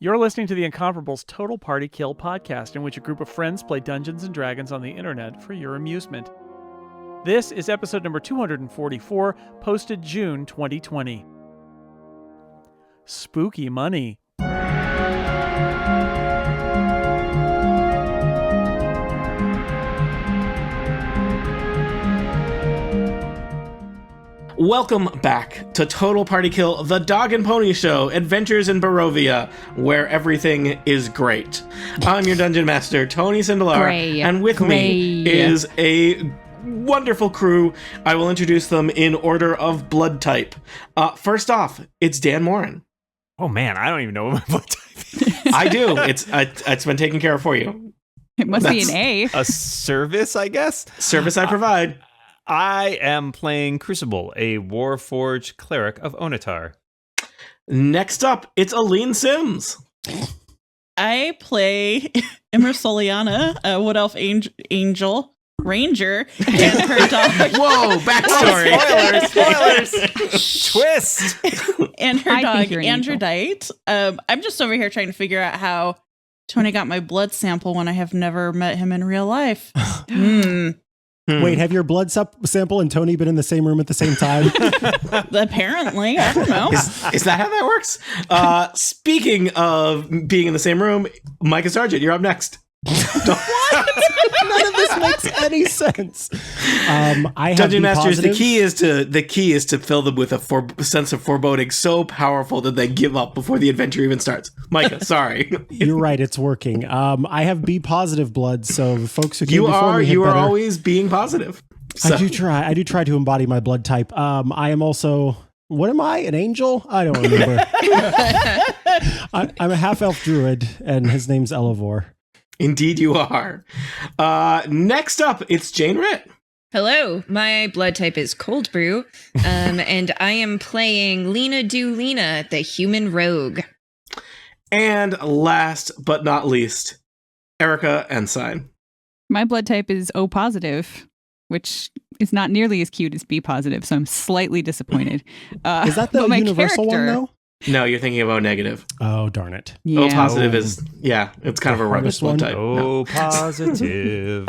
You're listening to the Incomparables Total Party Kill podcast, in which a group of friends play Dungeons & Dragons on the internet for your amusement. This is episode number 244, posted June 2020. Spooky money. Welcome back to Total Party Kill, the Dog and Pony Show, Adventures in Barovia, where everything is great. I'm your Dungeon Master, Tony Sindelar, and with me is a wonderful crew. I will introduce them in order of blood type. First off, it's Dan Morin. Oh man, I don't even know what my blood type is. I do. It's been taken care of for you. It must be an A. A service, I guess? Service I provide. I am playing Crucible, a Warforged cleric of Onatar. Next up, it's Aline Sims. I play Emersoliana, a Wood Elf Angel Ranger, and her dog. Whoa, backstory. Spoilers! Twist! And her dog, Androdite. I'm just over here trying to figure out how Tony got my blood sample when I have never met him in real life. Wait, have your blood sample and Tony been in the same room at the same time? Apparently, I don't know. Is that how that works? Speaking of being in the same room, Micah Sargent, you're up next. None of this makes any sense. I have Dungeon Masters. positive. The key is to fill them with a sense of foreboding so powerful that they give up before the adventure even starts. Micah, sorry. You're right. It's working. I have B positive blood, so folks who came You before are me had better. always being positive. So. I do try to embody my blood type. I am also. What am I? An angel? I don't remember. I'm a half elf druid, and his name's Elevor. Indeed you are. Next up, it's Jane Ritt. Hello, my blood type is cold brew, and I am playing Lena Doolina, the human rogue. And last but not least, Erica Ensign. My blood type is O positive, which is not nearly as cute as B positive, so I'm slightly disappointed. Is that the universal one, though? No, you're thinking of O negative. Oh, darn it. Yeah. O positive is, it's kind of a rubbish blood type. Oh, positive.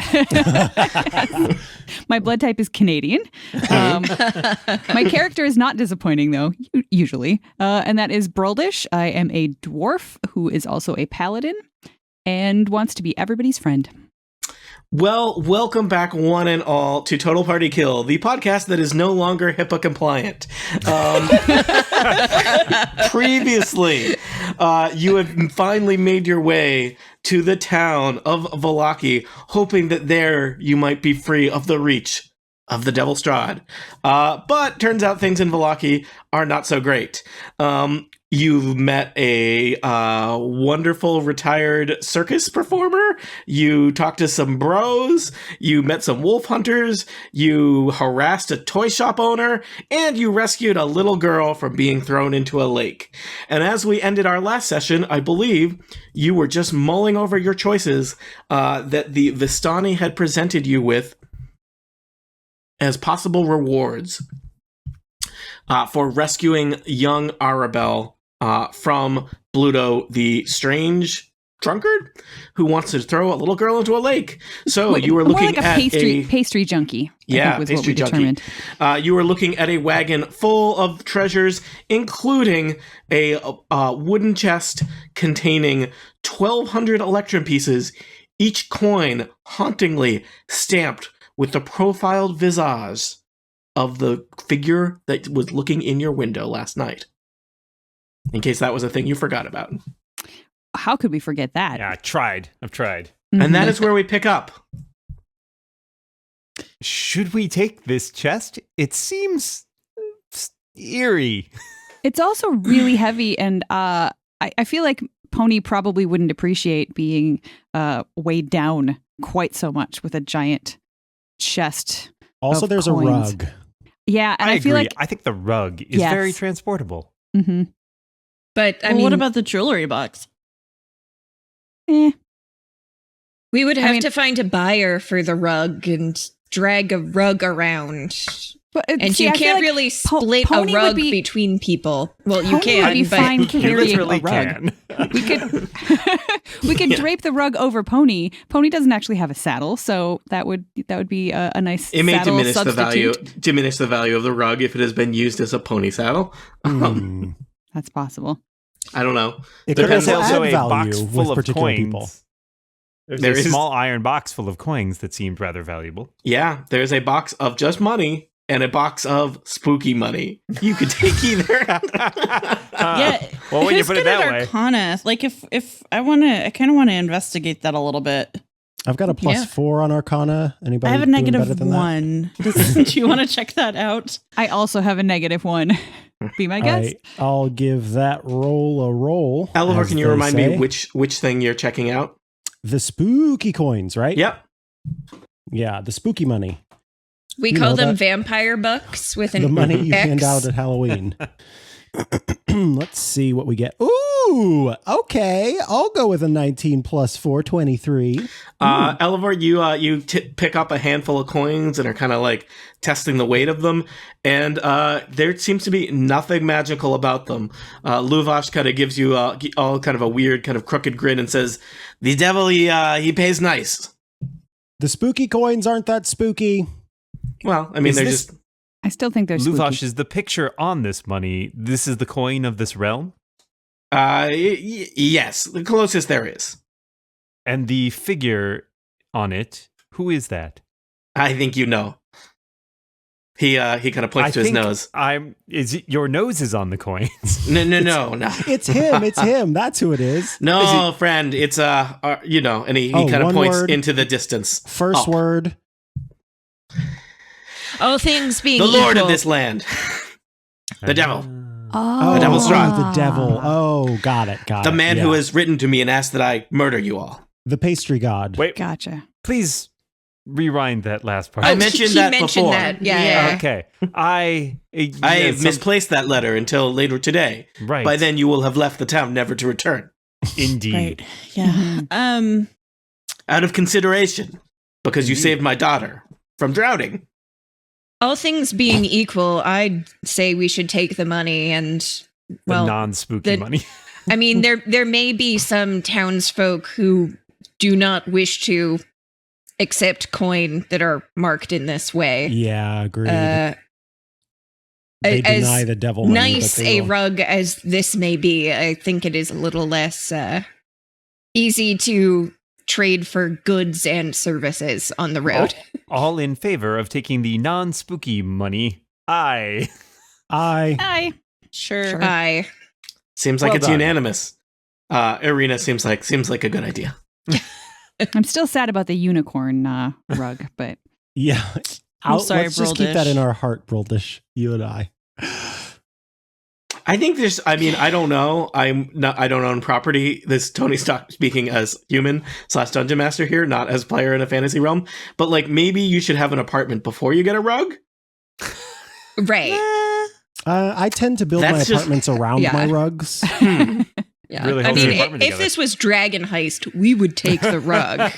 My blood type is Canadian. My character is not disappointing, though, usually. And that is Broldish. I am a dwarf who is also a paladin and wants to be everybody's friend. Well, welcome back one and all to Total Party Kill, the podcast that is no longer HIPAA compliant. Previously, you have finally made your way to the town of Vallaki, hoping that there you might be free of the reach of the Devil's Strahd. But turns out things in Vallaki are not so great. You've met a wonderful retired circus performer. You talked to some bros. You met some wolf hunters. You harassed a toy shop owner. And you rescued a little girl from being thrown into a lake. And as we ended our last session, I believe you were just mulling over your choices that the Vistani had presented you with as possible rewards for rescuing young Arabelle from Bluto, the strange drunkard who wants to throw a little girl into a lake. So you were looking at a pastry junkie. Yeah, was pastry what we junkie. You were looking at a wagon full of treasures, including a wooden chest containing 1,200 electrum pieces, each coin hauntingly stamped with the profiled visage of the figure that was looking in your window last night. In case that was a thing you forgot about. How could we forget that? Yeah, I've tried. And that is where we pick up. Should we take this chest? It seems eerie. It's also really heavy, and I feel like Pony probably wouldn't appreciate being weighed down quite so much with a giant chest. Also, there's coins. A rug. Yeah, and I feel agree. like I think the rug is very transportable. Mm-hmm. But I mean, what about the jewelry box? Eh. We would have to find a buyer for the rug and drag a rug around. But, And see, you I feel can't like really split a Pony would rug be- between people. Well, you Pony would can, be but fine You carrying literally a rug. can. We could we could drape the rug over Pony. Pony doesn't actually have a saddle, so that would be a nice It may saddle diminish substitute. the value of the rug if it has been used as a pony saddle. That's possible. I don't know. It could Depends. There's also also add a value box with full of particular coins. people. There's There a is- small iron box full of coins that seemed rather valuable. Yeah, there's a box of just money and a box of spooky money. You could take either. Yeah. Well, when you who's put it good at that way. Arcana? Like if I kind of want to investigate that a little bit. I've got a plus Yeah. 4 on Arcana. Anybody I have a doing better negative than that? 1. Do you want to check that out? I also have a -1. Be my All guess. right, I'll give that roll a roll. Oliver, as can you they remind say. me which thing you're checking out? The spooky coins, right? Yep. Yeah, the spooky money. we You call know them that- vampire bucks with an The money you X. hand out at Halloween. Let's see what we get. Ooh, okay. I'll go with a 19 plus 4, 23. Oliver, you pick up a handful of coins and are kind of like testing the weight of them, and there seems to be nothing magical about them. Luvash kind of gives you all kind of a weird, kind of crooked grin and says, "The devil, he pays nice." The spooky coins aren't that spooky. Well, I mean, Is they're this- just I still think they're spooky. Luvash, is the picture on this money, this is the coin of this realm? yes, the closest there is. And the figure on it, who is that? I think you know. He kind of points to his nose. Your nose is on the coins. No. It's him. It's him. That's who it is. No, friend, it's and he Oh, kind of one points word. into the distance. First Up. word. All things being The Lord equal. of this land, the devil, Oh, The devil's stride. The devil. Oh, got it. the man who has written to me and asked that I murder you all. The pastry god. Wait, Gotcha. please rewind that last part. I Oh, mentioned he that mentioned before. that. Yeah. Okay. I misplaced that letter until later today. Right. By then, you will have left the town, never to return, Indeed. Right. Yeah. Mhm. out of consideration, because you Indeed. saved my daughter from drowning. All things being equal, I'd say we should take the money and, The well, non-spooky the- money. I mean, there may be some townsfolk who do not wish to accept coin that are marked in this way. Yeah, agreed. Uh, they as deny the devil money, nice but they a will. rug as this may be, I think it is a little less easy to trade for goods and services on the road. All in favor of taking the non-spooky money. Aye. Aye. Sure. Aye. Seems like Well it's done. unanimous. Irina seems like a good idea. I'm still sad about the unicorn rug, but Yeah. sorry, Let's just keep that Broldish. in our heart, Broldish. You and I. I think there's. I mean, I don't know. I don't own property. This Tony Stark speaking as human / dungeon master here, not as player in a fantasy realm. But like, maybe you should have an apartment before you get a rug. Right. I tend to build my That's just- apartments around Yeah. my rugs. Yeah. Really I holds the mean, apartment if together. this was Dragon Heist, we would take the rug.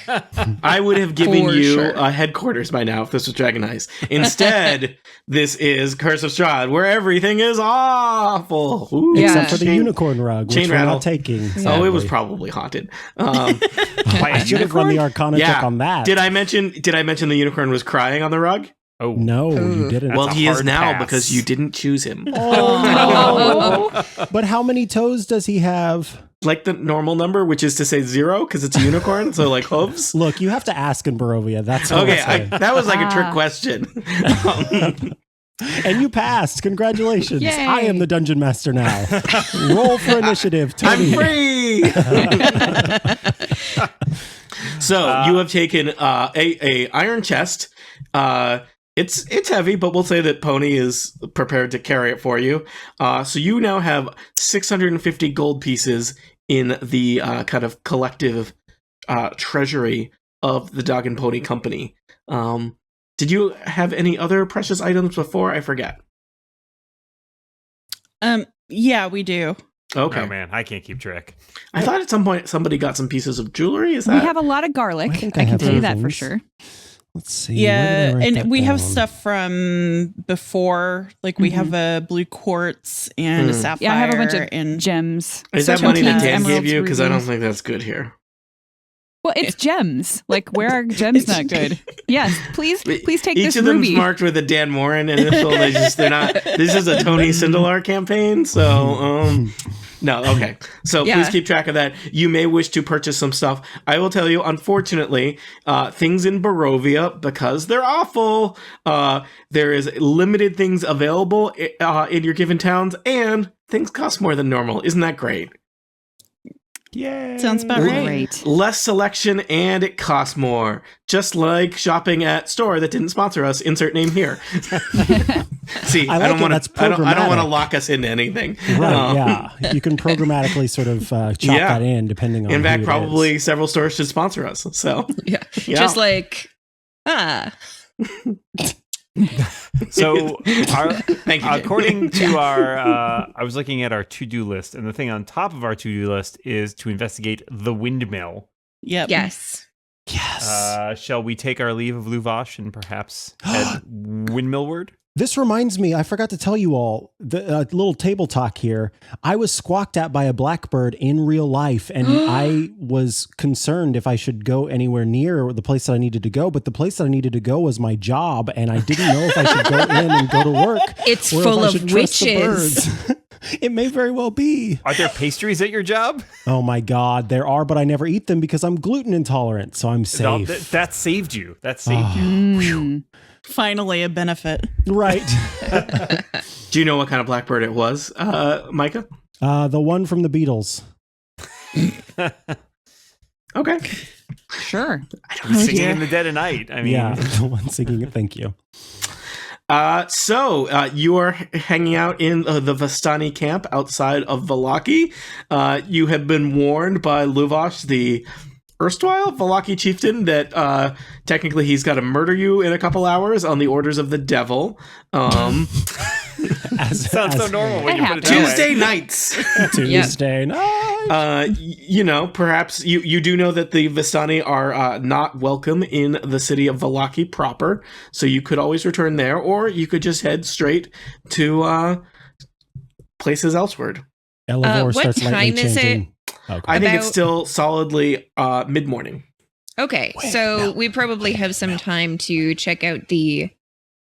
I would have given For you sure. a headquarters by now if this was Dragon Heist. Instead, this is Curse of Strahd, where everything is awful. Ooh. Yeah. Except for the Chain- unicorn rug, chain which we're rattle. not taking. Oh, it was sadly. probably haunted. I should have run the Arcana check on that. Did I mention the unicorn was crying on the rug? Oh. No, you Ooh. didn't. That's Well, a he is hard now pass. because you didn't choose him. Oh. But how many toes does he have? Like the normal number, which is to say 0, because it's a unicorn, so like hooves. Look, you have to ask in Barovia. That's what Okay, I'm saying. that was like a trick Ah. question. And you passed. Congratulations. Yay. I am the dungeon master now. Roll for initiative, I'm Tony. free. So you have taken a iron chest. It's heavy, but we'll say that Pony is prepared to carry it for you. So you now have 650 gold pieces in the kind of collective treasury of the Dog and Pony Company. Did you have any other precious items before? I forget. Yeah, we do. Okay. Oh man, I can't keep track. I thought at some point somebody got some pieces of jewelry. Is we that? have a lot of garlic. I think I I can have tell you some that for things. sure. Let's see. Yeah, where did I write that and we have down? stuff from before. Like we have a blue quartz and a sapphire. Yeah, I have a bunch of and gems. Is that So money that tokens, Dan gave emeralds, you? Because I don't rubies. think that's good here. Well, it's gems. Like, where are gems not good? Yes, please take Each this of them's ruby. marked with a Dan Morin initial. They're not. This is a Tony Sindelar campaign, so no. Okay, so Yeah. please keep track of that. You may wish to purchase some stuff. I will tell you, unfortunately, things in Barovia, because they're awful. There is limited things available in your given towns, and things cost more than normal. Isn't that great? Yay. sounds about right. Great. Less selection and it costs more. Just like shopping at store that didn't sponsor us. Insert name here. See, I I, like don't it. want That's to. I don't want to programmatic. lock us into anything. Right, yeah. You can programmatically sort of chop Yeah. that in depending on In fact, who it probably is. several stores should sponsor us. So Yeah. yeah. Just like, So, Thank you, Jay. according to our, I was looking at our to-do list, and the thing on top of our to-do list is to investigate the windmill. Yep. yes. Yes. Shall we take our leave of Luvash and perhaps head windmillward? This reminds me, I forgot to tell you all, the little table talk here. I was squawked at by a blackbird in real life, and I was concerned if I should go anywhere near the place that I needed to go. But the place that I needed to go was my job, and I didn't know if I should go in and go to work. It's or if full I of should trust the witches. birds. It may very well be. Are there pastries at your job? Oh my God, there are, but I never eat them because I'm gluten intolerant, so I'm No, safe. that saved you. That saved you. Mm. Finally, a benefit. Right. Do you know what kind of blackbird it was, Micah? The one from the Beatles. Okay. Sure. Singing in the dead of night. I mean, Yeah, the one singing it. Thank you. So you are hanging out in the Vistani camp outside of Valaki. You have been warned by Luvash, the erstwhile Valaki chieftain, that technically he's got to murder you in a couple hours on the orders of the devil. sounds so normal when It you put it that way. Tuesday nights. Tuesday night. Perhaps you do know that the Vistani are not welcome in the city of Valaki proper, so you could always return there, or you could just head straight to places elsewhere. Elevor what starts lightly time is it? chanting. Okay. I think it's About- still solidly mid-morning. Okay, so we probably have some time to check out the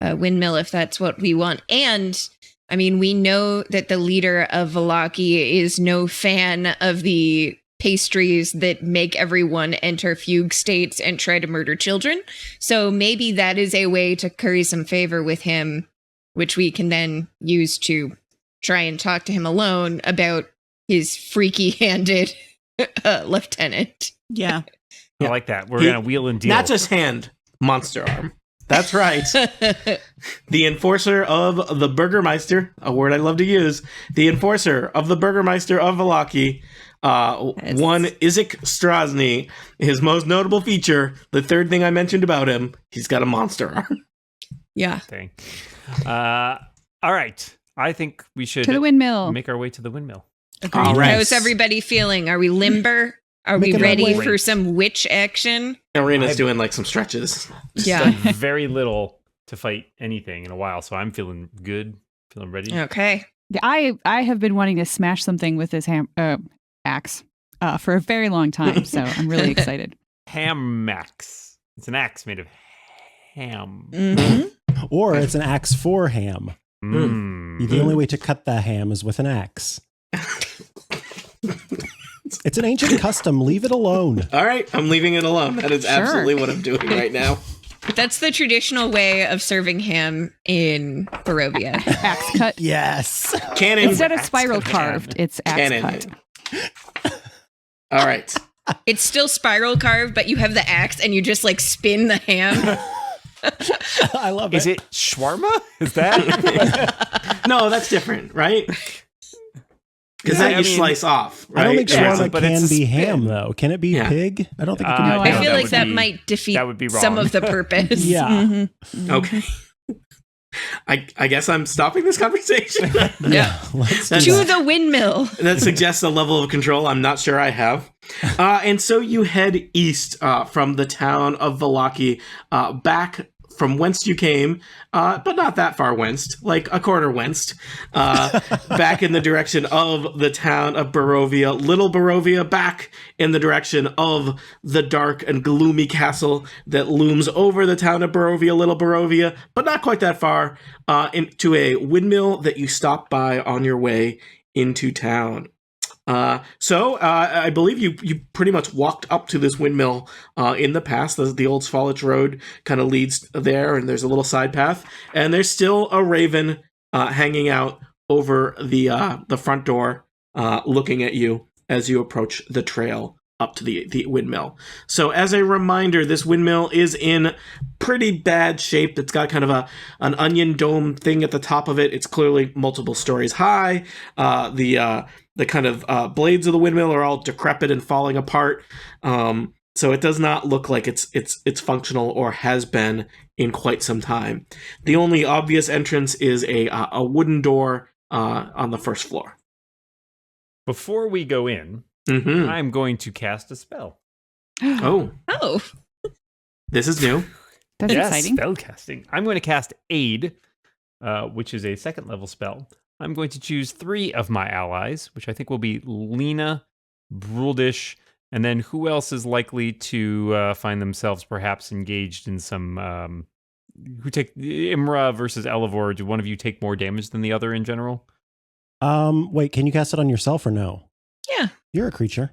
windmill if that's what we want. And I mean, we know that the leader of Valaki is no fan of the pastries that make everyone enter fugue states and try to murder children. So maybe that is a way to curry some favor with him, which we can then use to try and talk to him alone about his freaky-handed lieutenant. Yeah. I like that. We're He- going to wheel and deal. Not just hand, monster arm. That's right. The enforcer of the Burgermeister, a word I love to use, the enforcer of the Burgermeister of Valaki, one Isaac Strasny. His most notable feature, the third thing I mentioned about him, he's got a monster arm. Yeah. thing. All right. I think we should To the windmill. make our way to the windmill. All right. How's everybody feeling? Are we limber? Are we Making our ready way. for some witch action? Arena's doing like some stretches. Yeah. Done very little to fight anything in a while, so I'm feeling good, feeling ready. Okay. I have been wanting to smash something with this axe for a very long time, so I'm really excited. Ham axe. It's an axe made of ham. Mm-hmm. Or it's an axe for ham. Mm. The only way to cut the ham is with an axe. It's an ancient custom. Leave it alone. All right, I'm leaving it alone. That is Sure. absolutely what I'm doing right now. That's the traditional way of serving ham in Barovia. Axe cut. Yes. Cannon. Instead of spiral carved, it's axe Cannon. cut. All right. It's still spiral carved, but you have the axe and you just like spin the ham. I love Is it. it shawarma? Is that? No, that's different, right? Because Yeah, that I you mean, slice off, right? I don't think Yeah, shawarma but it's can a be spin. ham, though. Can it be Yeah. pig? I don't think it can No, be I pig. feel that like would that be- might defeat that would be some wrong. of the purpose. Yeah. Mm-hmm. Okay. I guess I'm stopping this conversation. Yeah, let's do To that. the windmill. That suggests a level of control I'm not sure I have. And so you head east from the town of Vallaki, back from whence you came, but not that far west, like a quarter west, back in the direction of the town of Barovia, Little Barovia, back in the direction of the dark and gloomy castle that looms over the town of Barovia, Little Barovia, but not quite that far, into a windmill that you stopped by on your way into town. So I believe you pretty much walked up to this windmill in the past. The old Svalich Road kind of leads there, and there's a little side path, and there's still a raven hanging out over the front door, looking at you as you approach the trail up to the windmill. So as a reminder, this windmill is in pretty bad shape. It's got kind of an onion dome thing at the top of it. It's clearly multiple stories high. The kind of blades of the windmill are all decrepit and falling apart. So it does not look like it's functional or has been in quite some time. The only obvious entrance is a wooden door on the first floor. Before we go in, Mm-hmm. I'm going to cast a spell. Oh, Oh, this is new. That's Yes, exciting. spell casting. I'm going to cast Aid, which is a 2nd level spell. I'm going to choose 3 of my allies, which I think will be Lena, Bruldish, and then who else is likely to find themselves perhaps engaged in some... who take Imra versus Elevor? Do one of you take more damage than the other in general? Wait, can you cast it on yourself or no? yeah. You're a creature.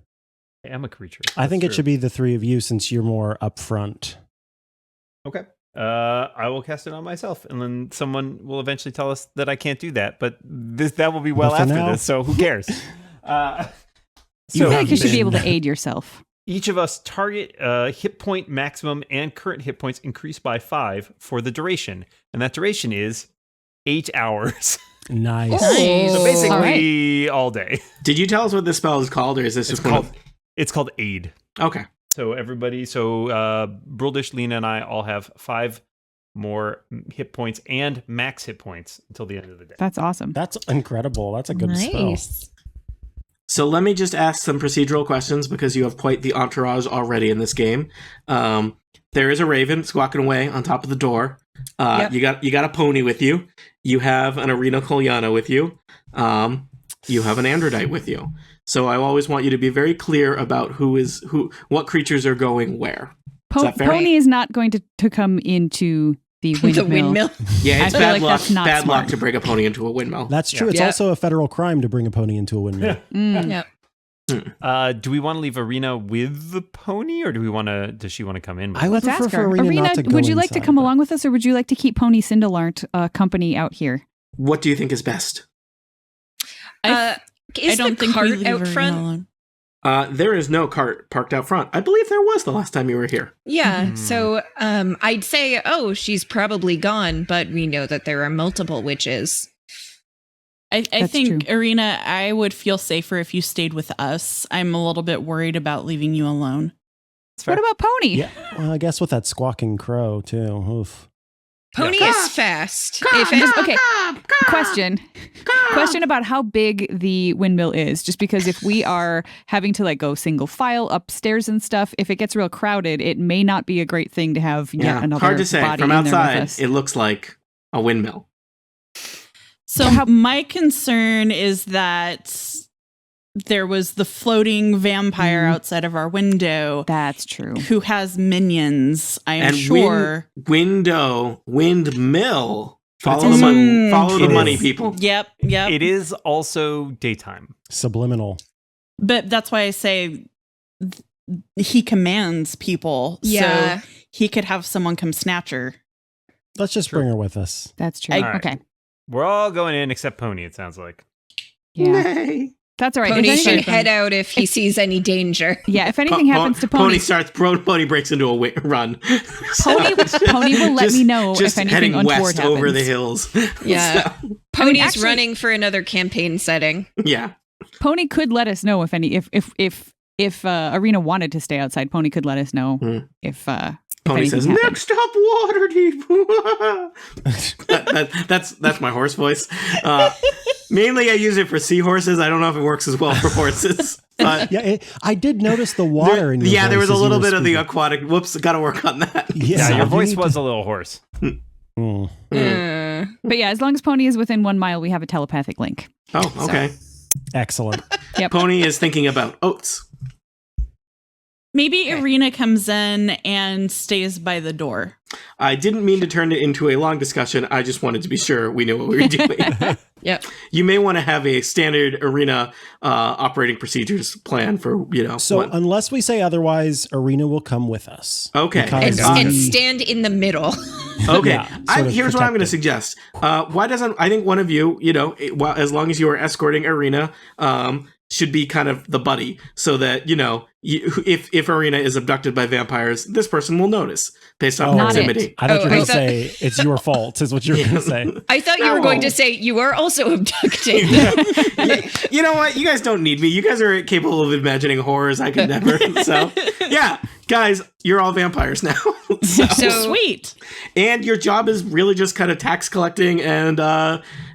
I am a creature. I think it That's should be the 3 of you since you're more upfront. true. Okay. I will cast it on myself, and then someone will eventually tell us that I can't do that. But that will be well But for after now- this, so who cares? You I So feel have like you should be able been- to aid yourself. each of us target hit point maximum and current hit points increased by 5 for the duration, and that duration is 8 hours. Nice. Nice. So basically, All all day. Did you tell us what this spell is called, or is this just one It's called Aid. Okay. So everybody, Bruldish, Lena, and I all have 5 more hit points and max hit points until the end of the day. That's awesome. That's incredible. That's a good spell. Nice. So let me just ask some procedural questions because you have quite the entourage already in this game. There is a raven squawking away on top of the door. Yep. You got a pony with you. You have an Arena Kolyana with you. You have an Androdite with you. So I always want you to be very clear about what creatures are going where. Is that fair? Pony is not going to come into the windmill. The windmill. Yeah, it's I feel bad like luck. that's not Bad luck smart. to bring a pony into a windmill. That's true. Yeah. It's Yeah. also a federal crime to bring a pony into a windmill. Mm. Yep. Do we want to leave Arena with the pony, or does she want to come in? With I would Let's prefer ask for her. Arena, not to go would you like to inside, come but- along with us, or would you like to keep Pony Cindelarnt company out here? What do you think is best? I Is don't the think we cart leave out Arena front? alone. There is no cart parked out front. I believe there was the last time you were here. Yeah. Hmm. So I'd say, oh, she's probably gone, but we know that there are multiple witches. I That's think, true. Arena, I would feel safer if you stayed with us. I'm a little bit worried about leaving you alone. What about Pony? Yeah. Well, I guess with that squawking crow too. Oof. Pony Yeah. is fast. Okay. Question about how big the windmill is. Just because if we are having to go single file upstairs and stuff, if it gets real crowded, it may not be a great thing to have yet another hard to say. body From in there with outside, us. it looks like a windmill. So my concern is that there was the floating vampire outside of our window That's true. who has minions, I am And sure. Windmill. Follow It's the money. also- Follow the It money, is. people. Yep. It is also daytime. Subliminal. But that's why I say he commands people. Yeah. So he could have someone come snatch her. Let's just True. bring her with us. That's true. I- All right. Okay. We're all going in except Pony, it sounds like. Yeah. Nay. That's all right. Pony If should anything, head out if he sees any danger. yeah, if anything happens to Pony Pony, Pony breaks into a run. Pony will let me know just if anything heading untoward west happens. over the hills. Yeah. So, Pony's actually- running for another campaign setting. yeah. Pony could let us know if Arena wanted to stay outside. Pony could let us know Hmm. if Pony says, anything "Next up, Waterdeep." That's my horse voice. Mainly, I use it for seahorses. I don't know if it works as well for horses. But Yeah, I did notice the water in your yeah, there voice was a as you little were bit of the speaking. aquatic. Whoops, got to work on that. Yeah, you your voice need was to- a little hoarse. Mm. But yeah, as long as Pony is within 1 mile, we have a telepathic link. Oh, okay. Excellent. Yep. Pony is thinking about oats. Maybe Irina comes in and stays by the door. I didn't mean to turn it into a long discussion. I just wanted to be sure we knew what we were doing. Yep. You may want to have a standard arena operating procedures plan for, So what- unless we say otherwise, Arena will come with us. Okay. Because And we- stand in the middle. Okay, Yeah, sort of here's what I'm going to protected. suggest. Why doesn't I think one of you, as long as you are escorting Arena, should be kind of the buddy, so that if Arena is abducted by vampires, this person will notice based on Oh. Not proximity. I thought you were Oh, going I to say it's your fault, is what you were going to say. I thought you were going to say you are also abducted. You know what? You guys don't need me. You guys are capable of imagining horrors I could never. So, yeah, guys, you're all vampires now. So Sweet. And your job is really just kind of tax collecting and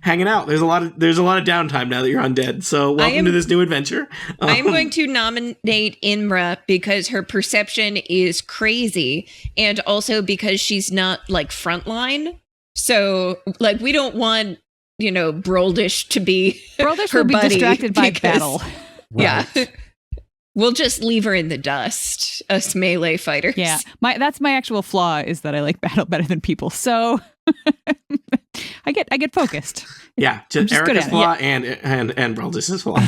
hanging out. There's a lot of downtime now that you're undead. So welcome to this new adventure. I'm going to nominate Imra because her perception is crazy, and also because she's not like frontline. So like we don't want Broldish to be Broldish her will be buddy distracted by because- battle. Yeah. Right. We'll just leave her in the dust, us melee fighters. Yeah, that's my actual flaw is that I like battle better than people. So I get focused. Yeah, I'm just good Erica's at it. flaw and Braldis's flaw.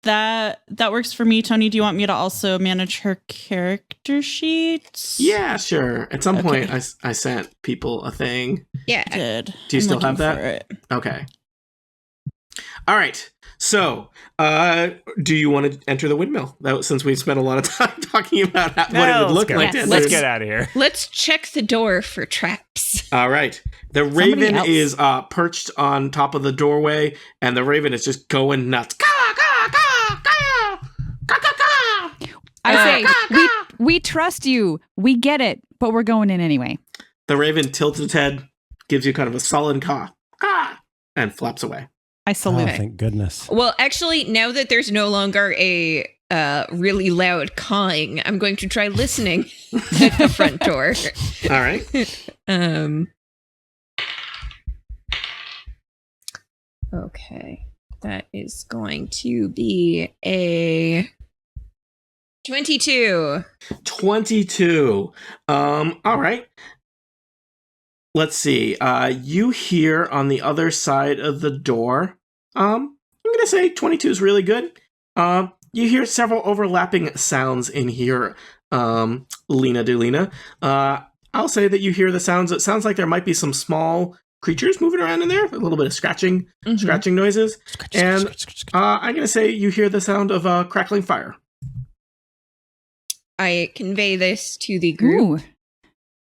That works for me. Tony, do you want me to also manage her character sheets? Yeah, sure. At some point, Okay. I sent people a thing. Yeah. Good. Do you I'm still have looking that? for it. Okay. All right. So, do you want to enter the windmill? Since we spent a lot of time talking about what it would look like to enter. Let's get out of here. Let's check the door for traps. All right. The Somebody raven else. is perched on top of the doorway, and the raven is just going nuts. Caw, caw, caw, caw, caw, caw, caw. I say we trust you. We get it, but we're going in anyway. The raven tilts its head, gives you kind of a sullen caw, caw, and flaps away. I Oh, salute. thank goodness. Well, actually, now that there's no longer a really loud cawing, I'm going to try listening at the front door. All right. Okay. That is going to be a 22. 22. All right. Let's see. You hear on the other side of the door. I'm gonna say 22 is really good. You hear several overlapping sounds in here. Lena Dulina. I'll say that you hear the sounds. It sounds like there might be some small creatures moving around in there. A little bit of scratching noises. And I'm gonna say you hear the sound of crackling fire. I convey this to the group. Ooh,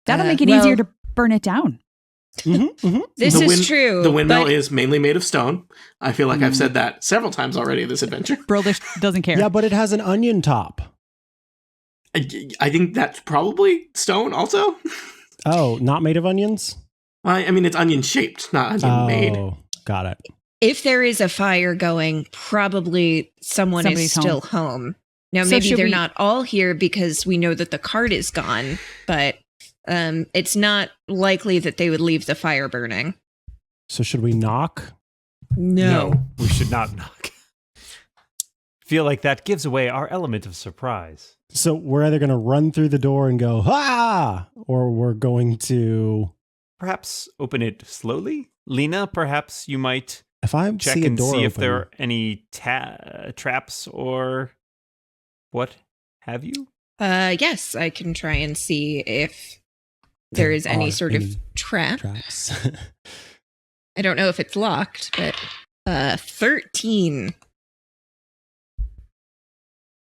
that'll make it well- easier to burn it down. This The is true. The windmill but is mainly made of stone. I feel like I've said that several times already in this adventure. Broldish doesn't care. Yeah, but it has an onion top. I think that's probably stone also. Oh, not made of onions? I mean, it's onion shaped, not onion made. Oh, got it. if there is a fire going, probably someone Somebody's is still home. Now, So maybe should they're we- not all here because we know that the cart is gone, but it's not likely that they would leave the fire burning. So should we knock? No, we should not knock. Feel like that gives away our element of surprise. So we're either going to run through the door and go, ha! Or we're going to, Perhaps open it slowly? Lena, perhaps you might if I check see a and door see if open, there are any traps or what have you? Yes, I can try and see if there is any are sort of any trap. traps. I don't know if it's locked, but 13.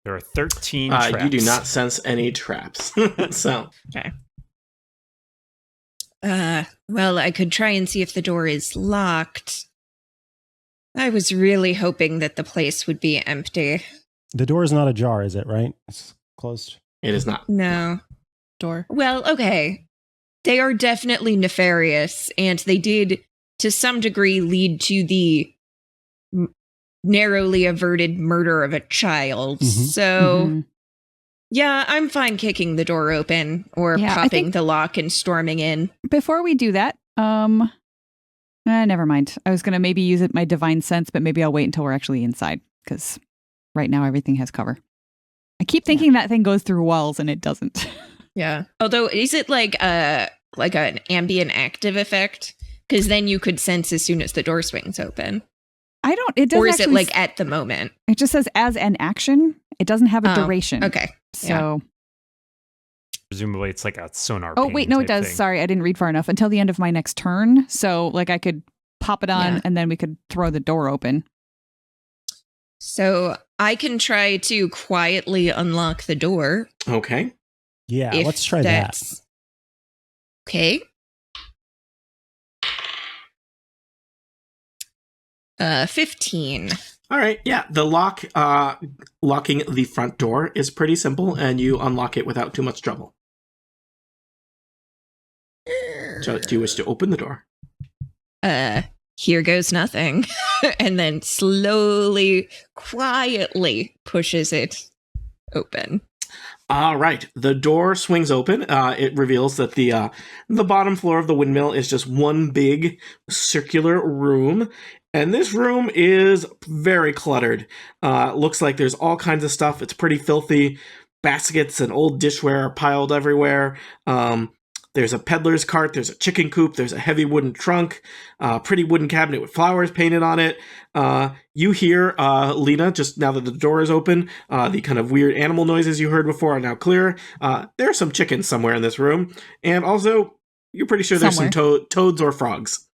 There are 13 traps. You do not sense any traps. So, Well, I could try and see if the door is locked. I was really hoping that the place would be empty. The door is not ajar, is it, right? It's closed. it is not. No. door? Well, okay. They are definitely nefarious, and they did, to some degree, lead to the narrowly averted murder of a child. So, yeah, I'm fine kicking the door open or popping the lock and storming in. Before we do that, never mind. I was going to maybe use my divine sense, but maybe I'll wait until we're actually inside, because right now everything has cover. I keep thinking that thing goes through walls, and it doesn't. Yeah. Although, is it like an ambient active effect? Because then you could sense as soon as the door swings open. I don't. It doesn't. Or is it like at the moment? It just says as an action. It doesn't have a duration. Okay. So Presumably it's like a sonar. Oh wait, no, it does. Thing. Sorry, I didn't read far enough. Until the end of my next turn. So like I could pop it on, and then we could throw the door open. So I can try to quietly unlock the door. Okay. Yeah, let's try that. Okay. 15. All right. Yeah, the locking the front door is pretty simple, and you unlock it without too much trouble. So, do you wish to open the door? Here goes nothing. And then slowly, quietly pushes it open. All right. The door swings open. It reveals that the bottom floor of the windmill is just one big circular room. And this room is very cluttered. Looks like there's all kinds of stuff. It's pretty filthy. Baskets and old dishware are piled everywhere. There's a peddler's cart. There's a chicken coop. There's a heavy wooden trunk. Pretty wooden cabinet with flowers painted on it. You hear, Lena, just now that the door is open, the kind of weird animal noises you heard before are now clear. There are some chickens somewhere in this room. And also, you're pretty sure there's some toads or frogs.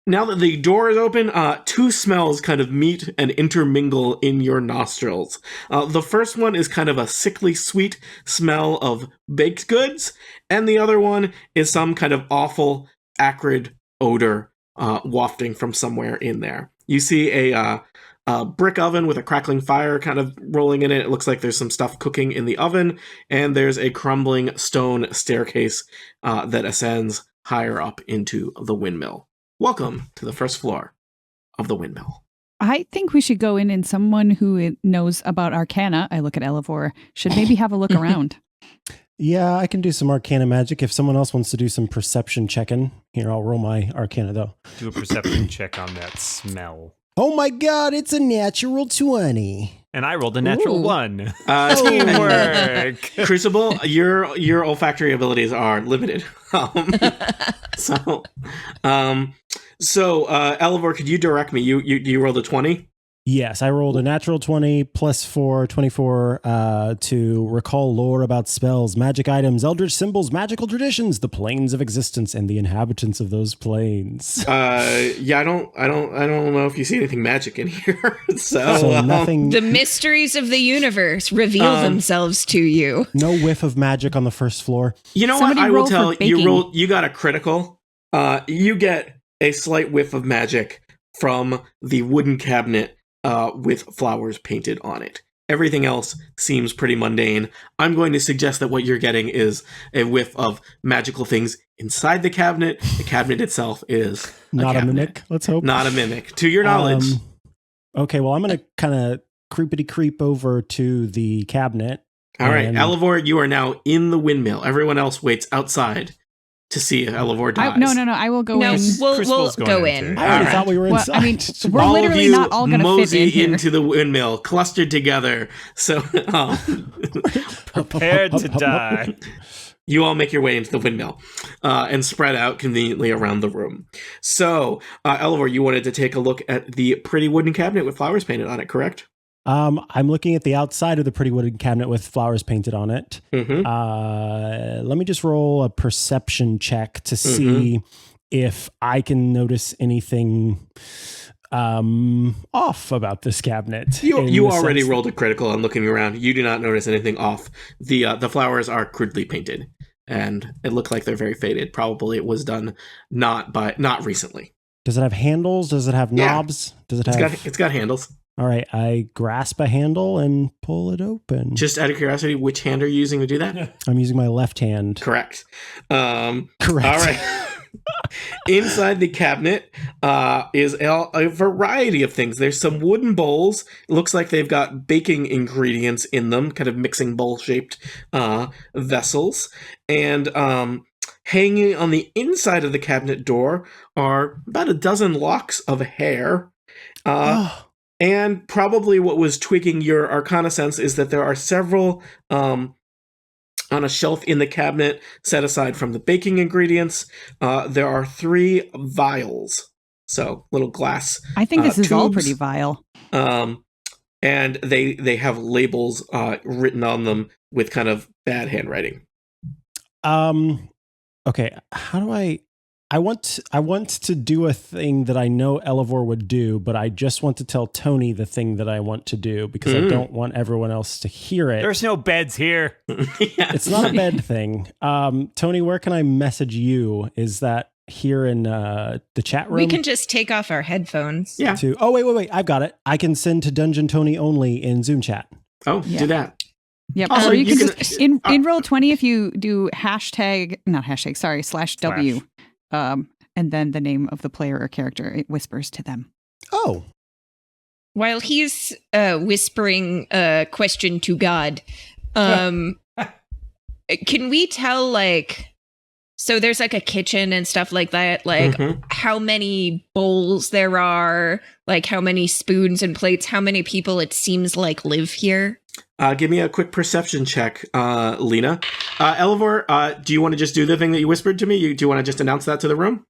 Now that the door is open, two smells kind of meet and intermingle in your nostrils. The first one is kind of a sickly sweet smell of baked goods, and the other one is some kind of awful, acrid odor wafting from somewhere in there. You see a brick oven with a crackling fire kind of rolling in it. It looks like there's some stuff cooking in the oven, and there's a crumbling stone staircase that ascends higher up into the windmill. Welcome to the first floor of the windmill. I think we should go in, and someone who knows about Arcana, I look at Elevor, should maybe have a look around. Yeah, I can do some Arcana magic. If someone else wants to do some perception checking. Here, I'll roll my Arcana, though. Do a perception check on that smell. Oh my god, it's a natural 20. And I rolled a natural 1. Teamwork. Crucible, your olfactory abilities are limited. So, Elevor, could you direct me? You rolled a 20? Yes, I rolled a natural 20 plus 4, 24 to recall lore about spells, magic items, eldritch symbols, magical traditions, the planes of existence, and the inhabitants of those planes. Yeah, I don't know if you see anything magic in here. So nothing. The mysteries of the universe reveal themselves to you. No whiff of magic on the first floor. You know what? I will tell you. You got a critical. You get a slight whiff of magic from the wooden cabinet. With flowers painted on it. Everything else seems pretty mundane. I'm going to suggest that what you're getting is a whiff of magical things inside the cabinet. The cabinet itself is not a mimic, let's hope. Not a mimic, to your knowledge. Okay, well, I'm going to kind of creepity creep over to the cabinet. All right, Elevor, you are now in the windmill. Everyone else waits outside to see if Elevor dies. No, I will go in. We'll go in. I thought we were inside. Well, I mean, we're literally not all going to fit in here. Into the windmill, clustered together. So, prepared to die. You all make your way into the windmill and spread out conveniently around the room. So, Elevor, you wanted to take a look at the pretty wooden cabinet with flowers painted on it, correct? I'm looking at the outside of the pretty wooden cabinet with flowers painted on it. Mm-hmm. Let me just roll a perception check to see if I can notice anything off about this cabinet. You already rolled a critical on looking around. You do not notice anything off. The flowers are crudely painted, and it looks like they're very faded. Probably it was done not recently. Does it have handles? Does it have knobs? Does it have? It's got handles. All right, I grasp a handle and pull it open. Just out of curiosity, which hand are you using to do that? I'm using my left hand. Correct. Correct. All right. Inside the cabinet is a variety of things. There's some wooden bowls. It looks like they've got baking ingredients in them, kind of mixing bowl-shaped vessels. And hanging on the inside of the cabinet door are about a dozen locks of hair. And probably what was tweaking your Arcana sense is that there are several on a shelf in the cabinet set aside from the baking ingredients. There are 3 vials, so little glass. I think this is all tubes. pretty vile. And they have labels written on them with kind of bad handwriting. Okay, how do I want to do a thing that I know Elevor would do, but I just want to tell Tony the thing that I want to do because I don't want everyone else to hear it. There's no beds here. It's not a bed thing. Tony, where can I message you? Is that here in the chat room? We can just take off our headphones. Yeah. Oh, wait. I've got it. I can send to Dungeon Tony only in Zoom chat. Oh, do that. Yep. Also, or you can you just can- in Roll20 if you do /W, and then the name of the player or character, it whispers to them. Oh. While he's whispering a question to God, can we tell, like, so there's like a kitchen and stuff like that, like how many bowls there are, like how many spoons and plates, how many people it seems like live here? Give me a quick perception check, Lena. Elevor, do you want to just do the thing that you whispered to me? Do you want to just announce that to the room?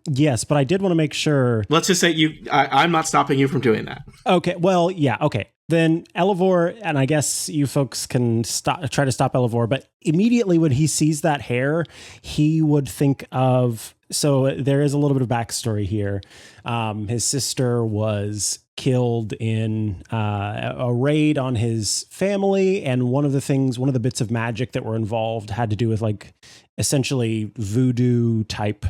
Yes, but I did want to make sure. Let's just say I'm not stopping you from doing that. Okay, well, yeah, okay. Then Elevor, and I guess you folks can try to stop Elevor, but immediately when he sees that hair, he would think of, so there is a little bit of backstory here. His sister was killed in a raid on his family, and one of the bits of magic that were involved had to do with like essentially voodoo type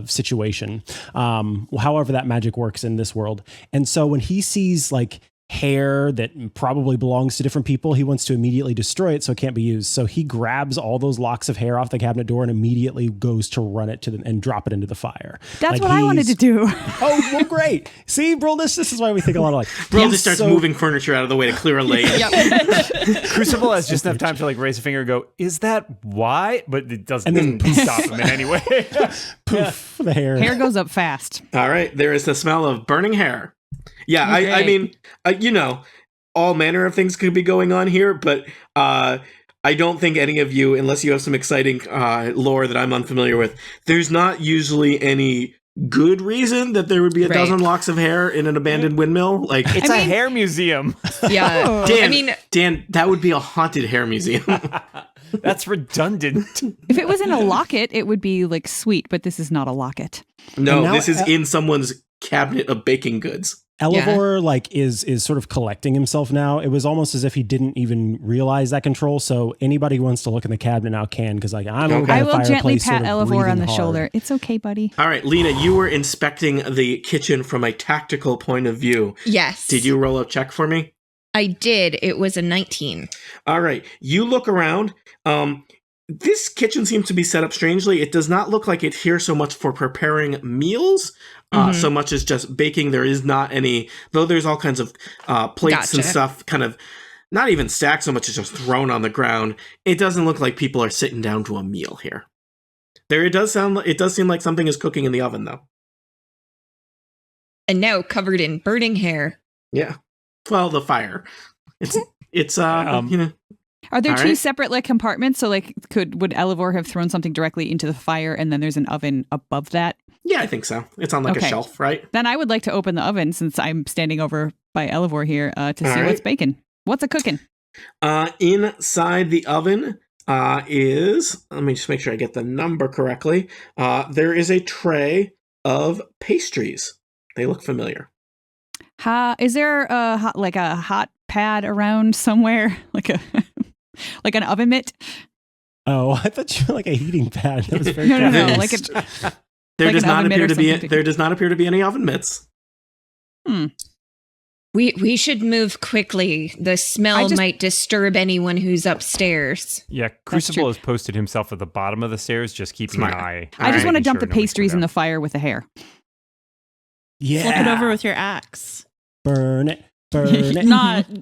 situation, however that magic works in this world. And so when he sees like hair that probably belongs to different people, he wants to immediately destroy it so it can't be used. So he grabs all those locks of hair off the cabinet door and immediately goes to run it and drop it into the fire. That's what I wanted to do. Oh, well, great. See, Brildis, this is why we think a lot alike. Brildis starts moving furniture out of the way to clear a lane. Crucible has just enough time to like raise a finger and go, is that why? But it doesn't, And then stop him in any way. Poof, the hair. Hair goes up fast. All right, there is the smell of burning hair. Yeah, Okay. I mean, all manner of things could be going on here, but I don't think any of you, unless you have some exciting lore that I'm unfamiliar with, there's not usually any good reason that there would be a dozen locks of hair in an abandoned windmill. Like, It's a hair museum. Yeah. Dan, that would be a haunted hair museum. That's redundant. If it was in a locket, it would be like sweet, but this is not a locket. No, now- this is in someone's cabinet of baking goods. Elevor is sort of collecting himself now. It was almost as if he didn't even realize that control. So anybody who wants to look in the cabinet now can, because like I'm over by I the will gently fireplace, pat sort of Elevor on breathing the hard. shoulder. It's okay, buddy. All right, Lena, you were inspecting the kitchen from a tactical point of view. Yes. Did you roll a check for me? I did. It was a 19. All right. You look around. This kitchen seems to be set up strangely. It does not look like it's here so much for preparing meals, so much as just baking. There is not any, though there's all kinds of plates and stuff kind of not even stacked so much as just thrown on the ground. It doesn't look like people are sitting down to a meal here. It does seem like something is cooking in the oven, though. And now covered in burning hair. Yeah. Well, the fire. It's Are there All two right. separate like compartments? So like would Elevor have thrown something directly into the fire and then there's an oven above that? Yeah, I think so. It's on like a Okay. shelf, right? Then I would like to open the oven since I'm standing over by Elevor here to see right. what's baking. What's a cooking? Inside the oven is, let me just make sure I get the number correctly. There is a tray of pastries. They look familiar. Is there a hot pad around somewhere? Like an oven mitt? Oh, I thought you were like a heating pad. That was very No. There Like is- a There like does an not oven mitt appear or to be. something to- There does not appear to be any oven mitts. We should move quickly. The smell just- might disturb anyone who's upstairs. Yeah, true. Crucible has posted himself at the bottom of the stairs, just keeping Smart. an eye. I just want to making dump sure the nobody's pastries in coming the out. fire with the hair. Yeah. Flip it over with your axe. Burn it. Burn it.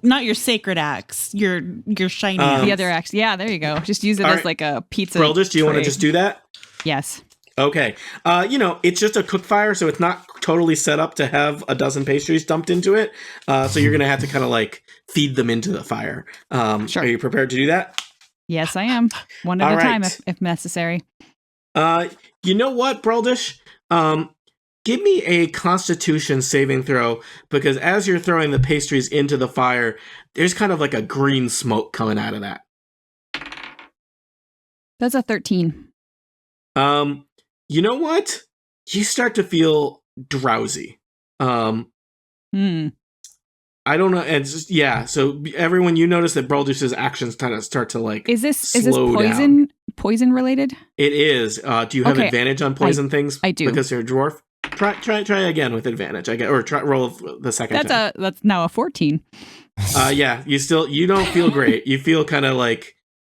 not your sacred axe. Your shiny axe. The other axe. Yeah, there you go. Just use it All as right. like a pizza. Broldus, do you want to tray. just do that? Yes. Okay. It's just a cook fire, so it's not totally set up to have a dozen pastries dumped into it. So you're going to have to kind of like feed them into the fire. Sure. Are you prepared to do that? Yes, I am. One at All a time right. if necessary. You know what, Broldish? Give me a Constitution saving throw, because as you're throwing the pastries into the fire, there's kind of like a green smoke coming out of that. That's a 13. You know what? You start to feel drowsy. Hmm. I don't know. It's just, yeah. So everyone, you notice that Broldish's actions kind of start to like. Is this slow poison related? It is. Do you have Okay, advantage on poison things? I do. Because you're a dwarf. Try again with advantage. I guess, or roll the second time. That's now a 14. Yeah. You don't feel great. You feel kind of like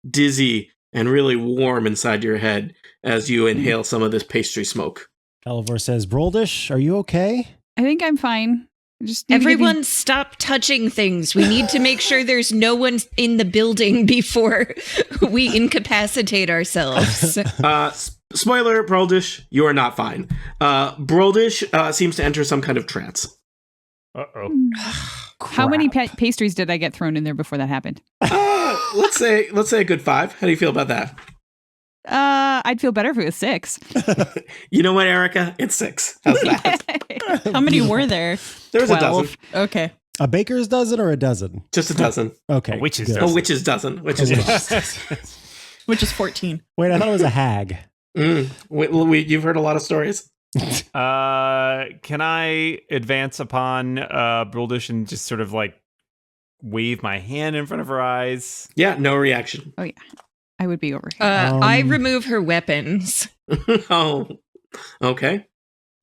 dizzy and really warm inside your head as you inhale some of this pastry smoke. Elivor says, Broldish, are you okay? I think I'm fine. Just need to get Everyone stop touching things. We need to make sure there's no one in the building before we incapacitate ourselves. Spoiler, Broldish, you are not fine. Broldish seems to enter some kind of trance. Uh-oh. How many pastries did I get thrown in there before that happened? Let's say a good 5. How do you feel about that? I'd feel better if it was 6. You know what, Erica? It's 6. How's that? How many were there? There's a 12. dozen. Okay. A baker's dozen or a dozen? Just a dozen. Okay. A witch's good. dozen. A witch's dozen. Which is Which is 14. Wait, I thought it was a hag. You've heard a lot of stories. Can I advance upon Broldish and just sort of like wave my hand in front of her eyes? Yeah, no reaction. Oh yeah, I would be over here. I remove her weapons. Oh, okay.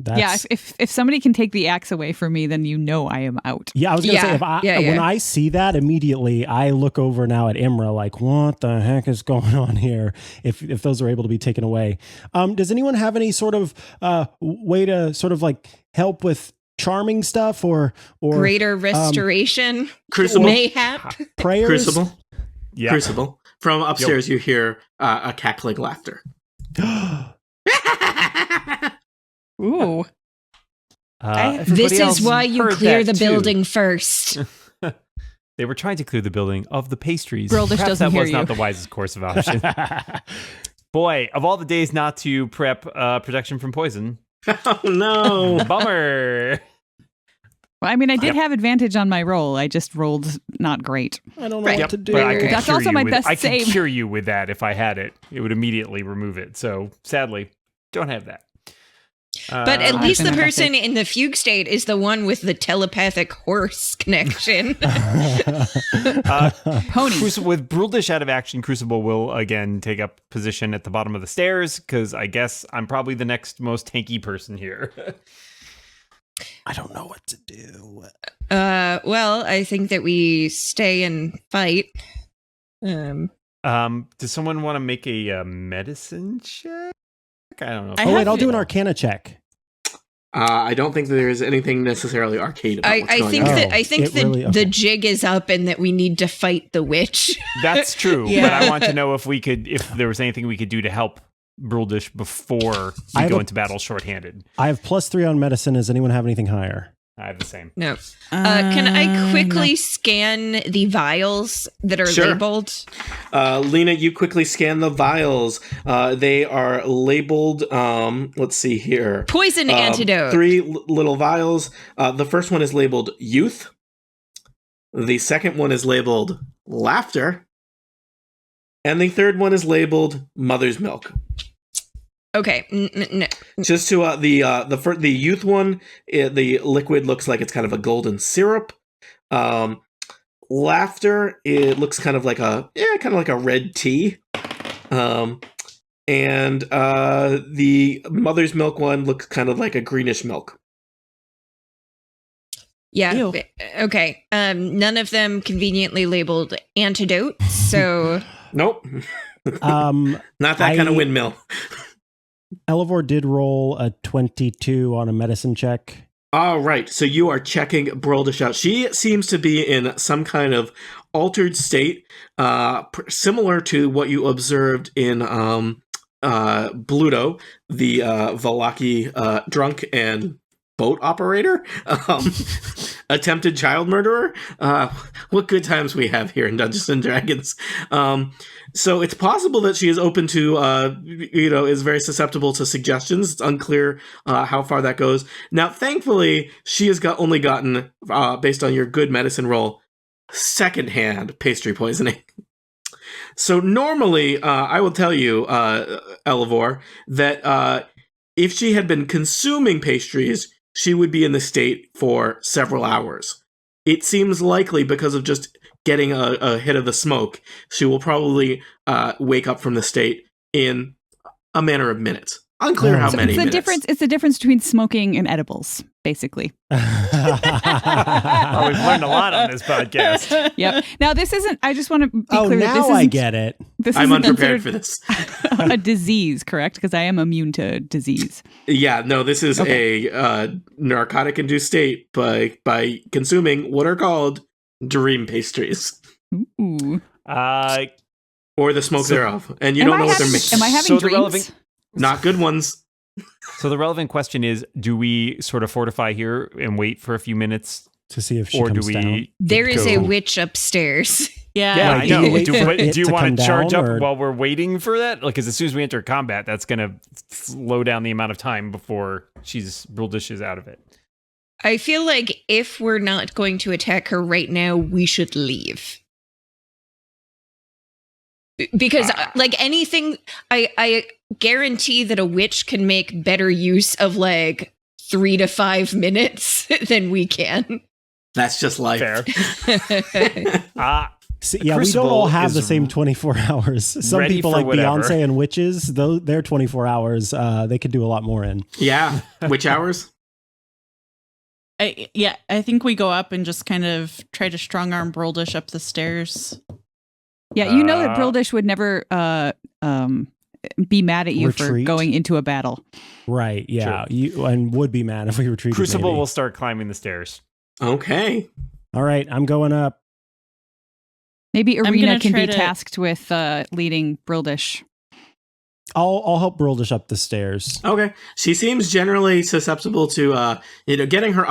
Yeah, if somebody can take the axe away from me, then you know I am out. Yeah, I was gonna say when I see that immediately, I look over now at Imra like, what the heck is going on here? If those are able to be taken away, does anyone have any sort of way to sort of like help with charming stuff or Greater restoration, Crucible, mayhap. prayers? Crucible, Yeah. Crucible. From upstairs, you hear a cackling laughter. Ooh. This Everybody else is why you heard clear that the too. building first. They were trying to clear the building of the pastries. Broldish Perhaps doesn't that hear was you. not the wisest course of action. Boy, of all the days not to prep protection from poison, Oh no! bummer. Well, I mean, I did have advantage on my roll. I just rolled not great. I don't know Right. what to do. But I could That's cure also you my with, best I could save. cure you with that if I had it. It would immediately remove it. So sadly, don't have that. But at least the think I person in the fugue state is the one with the telepathic horse connection. Pony. Crucible, with Bruldish out of action, Crucible will again take up position at the bottom of the stairs because I guess I'm probably the next most tanky person here. I don't know what to do. Well, I think that we stay and fight. Does someone want to make a medicine check? I don't know. I Oh wait, have I'll do an it. Arcana check. I don't think there's anything necessarily arcade about what's I going think on. that I think It really- the okay. jig is up and that we need to fight the witch. That's true, Yeah. but I want to know if there was anything we could do to help Bruldish before I we have go a- into battle shorthanded. I have +3 on medicine. Does anyone have anything higher? I have the same. No. Can I quickly no. scan the vials that are Sure. labeled? Lena, you quickly scan the vials. They are labeled. Let's see here. Poison antidote. 3 little vials. The first one is labeled youth. The second one is labeled laughter. And the third one is labeled mother's milk. Okay. No. Just to the youth one, the liquid looks like it's kind of a golden syrup. Laughter, it looks kind of like a red tea. And the mother's milk one looks kind of like a greenish milk. Yeah. Ew. Okay. None of them conveniently labeled antidote. So Nope. Um, Not that kind of windmill. Elevor did roll a 22 on a medicine check. All right, so you are checking Broldish out. She seems to be in some kind of altered state, similar to what you observed in Bluto, the Valaki drunk and boat operator, attempted child murderer. What good times we have here in Dungeons and Dragons. So it's possible that she is open to, is very susceptible to suggestions. It's unclear how far that goes. Now, thankfully, she has only gotten, based on your good medicine roll, secondhand pastry poisoning. So normally, I will tell you, Elevor, that if she had been consuming pastries, she would be in the state for several hours. It seems likely because of just getting a hit of the smoke, she will probably wake up from the state in a matter of minutes. Unclear how many minutes. It's the difference between smoking and edibles, basically. We've learned a lot on this podcast. Yep. Now, this isn't, I just want to be Oh, clear that this now I isn't, get it. this I'm isn't unprepared for considered this. a disease, correct? Because I am immune to disease. Yeah, no, this is a narcotic-induced state by consuming what are called dream pastries. Ooh. Or the smoke thereof. And you Am don't I know what they're having- making. Am I having So the dreams? relevant- Not good ones. So the relevant question is, do we sort of fortify here and wait for a few minutes? To see if she Or do comes we... down. there is a go- witch upstairs. Yeah. Yeah, Right, I do you know. wait Do, for but it do you to want come to charge down, up or- while we're waiting for that? Like, because as soon as we enter combat, that's going to slow down the amount of time before Bruldish is out of it. I feel like if we're not going to attack her right now, we should leave. Because, like, anything, I guarantee that a witch can make better use of, like, 3 to 5 minutes than we can. That's just life. Fair. See, yeah, we Crucible don't all have is the same 24 hours. Some ready people for like whatever. Beyonce and witches, though they're 24 hours. They could do a lot more in. Yeah. Which hours? I think we go up and just kind of try to strong arm Broldish up the stairs. Yeah, you know that Brildish would never be mad at you for Retreat? going into a battle. Right, yeah. You and would be mad if we retreated. Crucible maybe. will start climbing the stairs. Okay. All right, I'm going up. Maybe I'm Arena gonna can try be to- tasked with leading Brildish. I'll help Brildish up the stairs. Okay. She seems generally susceptible to, getting her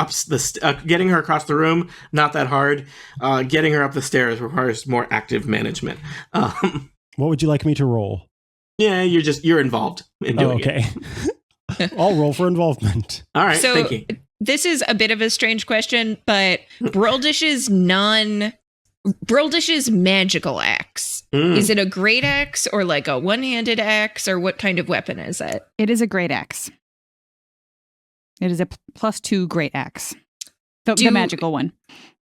getting her across the room. Not that hard. Getting her up the stairs requires more active management. What would you like me to roll? Yeah, you're involved in doing it. Okay. I'll roll for involvement. All right. So- thank you. This is a bit of a strange question, but Brildish's magical axe. Mm. Is it a great axe or like a one-handed axe, or what kind of weapon is it? It is a great axe. It is a +2 great axe. The magical one.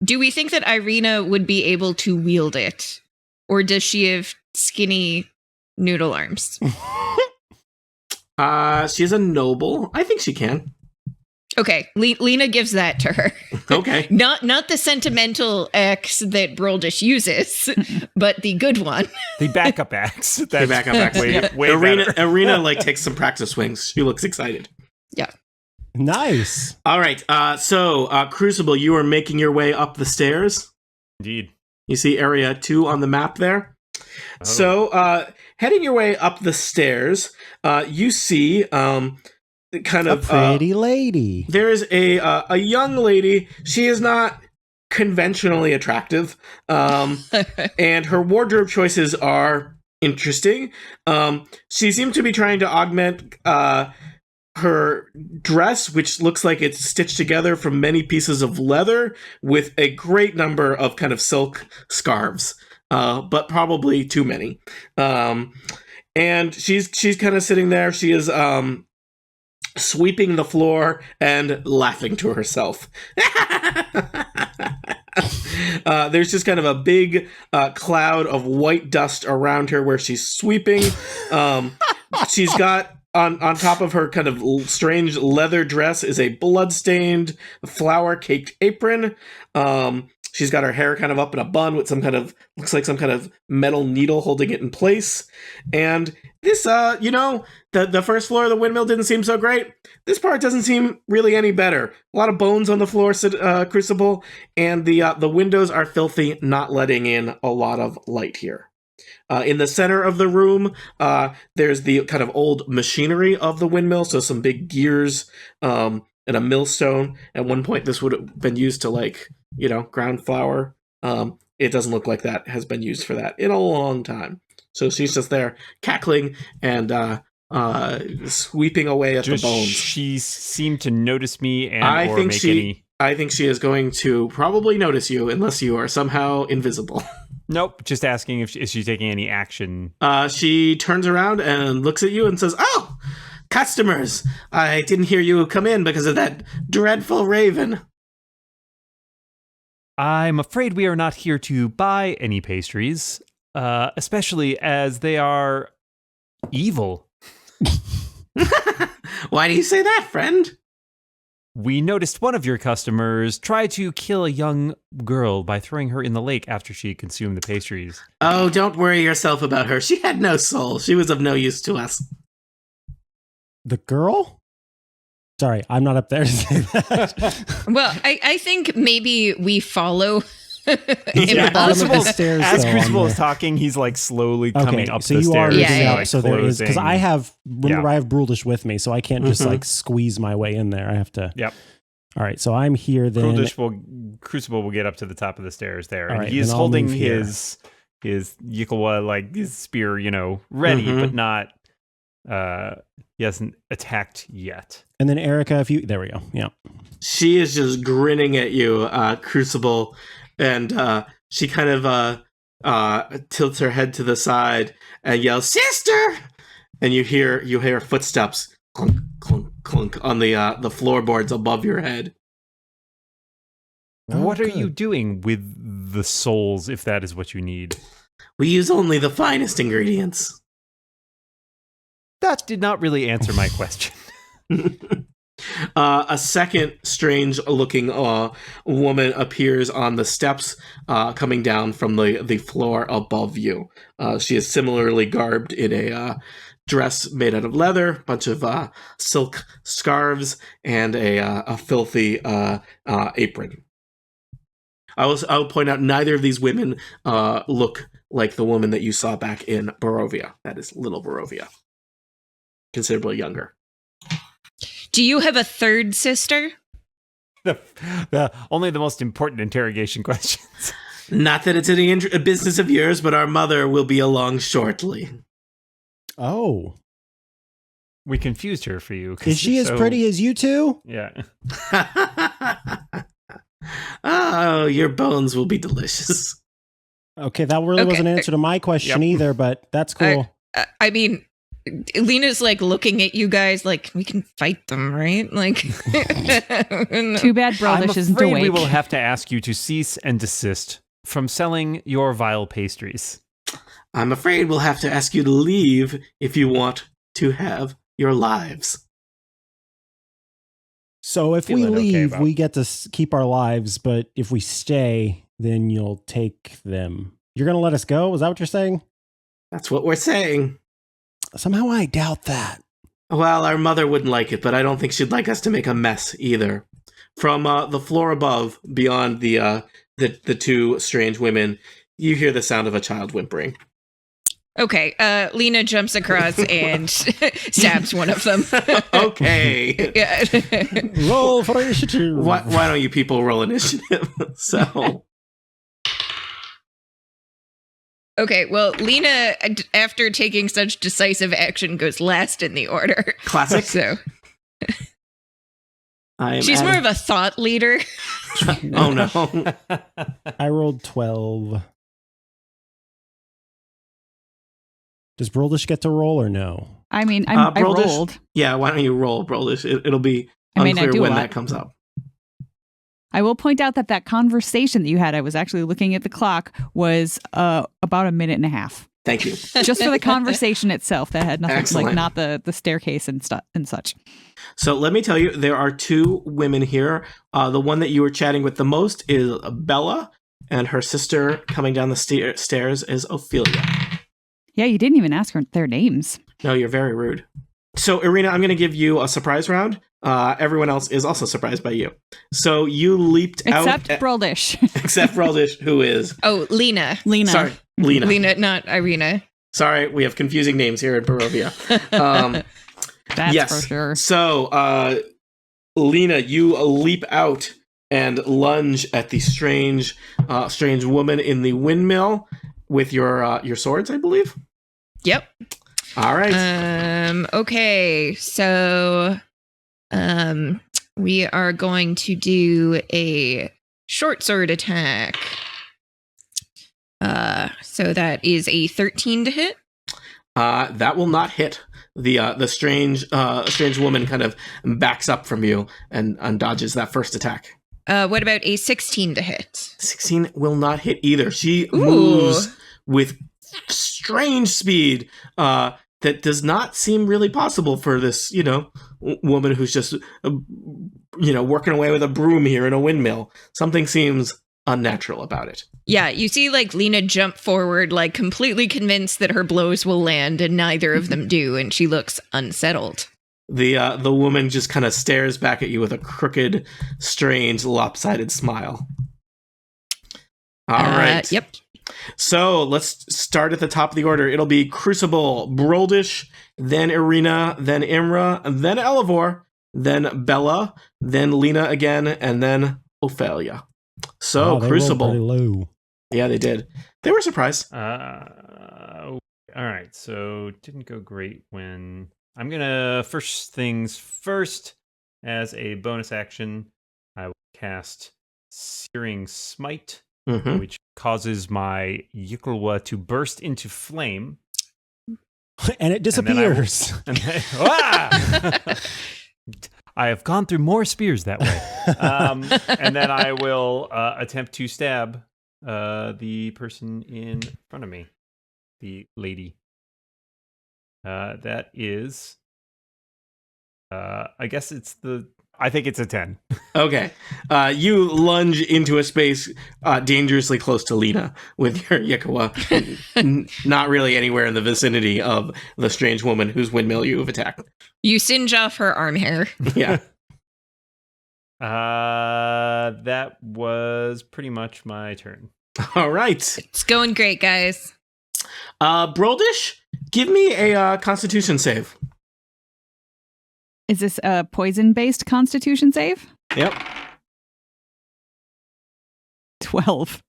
Do we think that Irina would be able to wield it? Or does she have skinny noodle arms? She's a noble. I think she can. Okay, Lena gives that to her. Okay. Not the sentimental axe that Broldish uses, but the good one. The backup axe. That's The backup axe. way better. Arena takes some practice swings. She looks excited. Yeah. Nice. All right. So Crucible, you are making your way up the stairs. Indeed. You see area 2 on the map there. Oh. So heading your way up the stairs, you see kind A of pretty lady. there is a young lady. She is not conventionally attractive, and her wardrobe choices are interesting. She seems to be trying to augment her dress, which looks like it's stitched together from many pieces of leather with a great number of kind of silk scarves, but probably too many. And she's kind of sitting there. She is sweeping the floor and laughing to herself. There's just kind of a big cloud of white dust around her where she's sweeping. She's got on top of her kind of strange leather dress is a blood-stained, flour-caked apron. She's got her hair kind of up in a bun with looks like some kind of metal needle holding it in place. And this, the first floor of the windmill didn't seem so great. This part doesn't seem really any better. A lot of bones on the floor, Crucible, and the windows are filthy, not letting in a lot of light here. In the center of the room, there's the kind of old machinery of the windmill, so some big gears and a millstone. At one point, this would have been used to, ground flour. It doesn't look like that has been used for that in a long time. So she's just there cackling and sweeping away at the bones. She seemed to notice me and I think she is going to probably notice you unless you are somehow invisible. Nope, just asking if she's taking any action. She turns around and looks at you and says, "Oh, customers! I didn't hear you come in because of that dreadful raven." I'm afraid we are not here to buy any pastries, especially as they are evil. Why do you say that, friend? We noticed one of your customers try to kill a young girl by throwing her in the lake after she consumed the pastries. Oh, don't worry yourself about her. She had no soul. She was of no use to us. The girl? Sorry, I'm not up there to say that. Well, I think maybe we follow. Yeah, bottom of the stairs, as though, Crucible is talking, he's like slowly coming up so the you stairs. are Yeah, out, so there is, because I have Bruldish with me, so I can't just Mhm. like squeeze my way in there. I have to. Yep. All right, so I'm here then. Crucible will get up to the top of the stairs there, and right, he is then I'll holding move here. his Yikawa, like his spear, ready, Mhm. but not. He hasn't attacked yet. And then Erica, there we go. Yeah. She is just grinning at you, Crucible, and she kind of tilts her head to the side and yells, "Sister!" And you hear footsteps clunk, clunk, clunk on the floorboards above your head. What are good. you doing with the souls, if that is what you need? We use only the finest ingredients. That did not really answer my question. A second strange-looking woman appears on the steps coming down from the floor above you. She is similarly garbed in a dress made out of leather, bunch of silk scarves, and a filthy apron. I'll point out neither of these women look like the woman that you saw back in Barovia. That is little Barovia. Considerably younger. Do you have a third sister? Only the most important interrogation questions. Not that it's any business of yours, but our mother will be along shortly. Oh, We confused her for you. is she as pretty as you two? Yeah. Oh, your bones will be delicious. Okay, that really wasn't an answer to my question either, but that's cool. I mean, Lena's like looking at you guys like we can fight them, right? Like, Too bad I'm Broldish isn't afraid awake. we will have to ask you to cease and desist from selling your vile pastries. I'm afraid we'll have to ask you to leave if you want to have your lives. So if we Feeling okay leave, about- we get to keep our lives, but if we stay, then you'll take them. You're going to let us go? Is that what you're saying? That's what we're saying. Somehow I doubt that. Well, our mother wouldn't like it, but I don't think she'd like us to make a mess either. From the floor above, beyond the two strange women, you hear the sound of a child whimpering. okay, Lena jumps across and stabs one of them. Okay. Yeah. Roll for initiative. Why don't you people roll initiative? So, Okay, well, Lena, after taking such decisive action, goes last in the order. classic. So She's more of a thought leader. Oh no. I rolled 12. Does Broldish get to roll or no? I mean, I Broldish? rolled. Yeah, why don't you roll, Broldish? It'll be I may not unclear do a when lot. that comes up. I will point out that conversation that you had, I was actually looking at the clock, was about a minute and a half. Thank you. Just for the conversation itself, that had nothing, Excellent. like not the staircase and such. So let me tell you, there are two women here. The one that you were chatting with the most is Bella, and her sister coming down the stairs is Ophelia. Yeah, you didn't even ask her their names. No, you're very rude. So, Irina, I'm going to give you a surprise round. Everyone else is also surprised by you. So you leaped out. Except Broldish. Except Broldish, who is... Oh, Lena. Sorry, Lena. Lena, not Irina. Sorry, we have confusing names here in Barovia. That's yes. for sure. So, Lena, you leap out and lunge at the strange woman in the windmill with your swords, I believe. Yep. All right. Okay, so we are going to do a short sword attack. So that is a 13 to hit. That will not hit. The strange woman kind of backs up from you and dodges that first attack. What about a 16 to hit? 16 will not hit either. She moves with strange speed that does not seem really possible for this, woman who's just, working away with a broom here in a windmill. Something seems unnatural about it. Yeah, you see Lena jump forward, completely convinced that her blows will land, and neither of them do, and she looks unsettled. The woman just kind of stares back at you with a crooked, strange, lopsided smile. All right. Yep. So let's start at the top of the order. It'll be Crucible, Broldish, then Irina, then Imra, then Elivor, then Bella, then Lena again, and then Ophelia. So they Crucible. rolled pretty low. Yeah, they did. They were surprised. All right. So didn't go great when I'm gonna first things first. As a bonus action, I will cast Searing Smite, which causes my Yikulwa to burst into flame. And it disappears. I have gone through more spears that way. And then I will attempt to stab the person in front of me, the lady. That is, I guess I think it's a 10. Okay. You lunge into a space dangerously close to Lena with your Yikawa, not really anywhere in the vicinity of the strange woman whose windmill you have attacked. You singe off her arm hair. Yeah. That was pretty much my turn. All right. It's going great, guys. Broldish, give me a Constitution save. Is this a poison-based Constitution save? Yep. 12.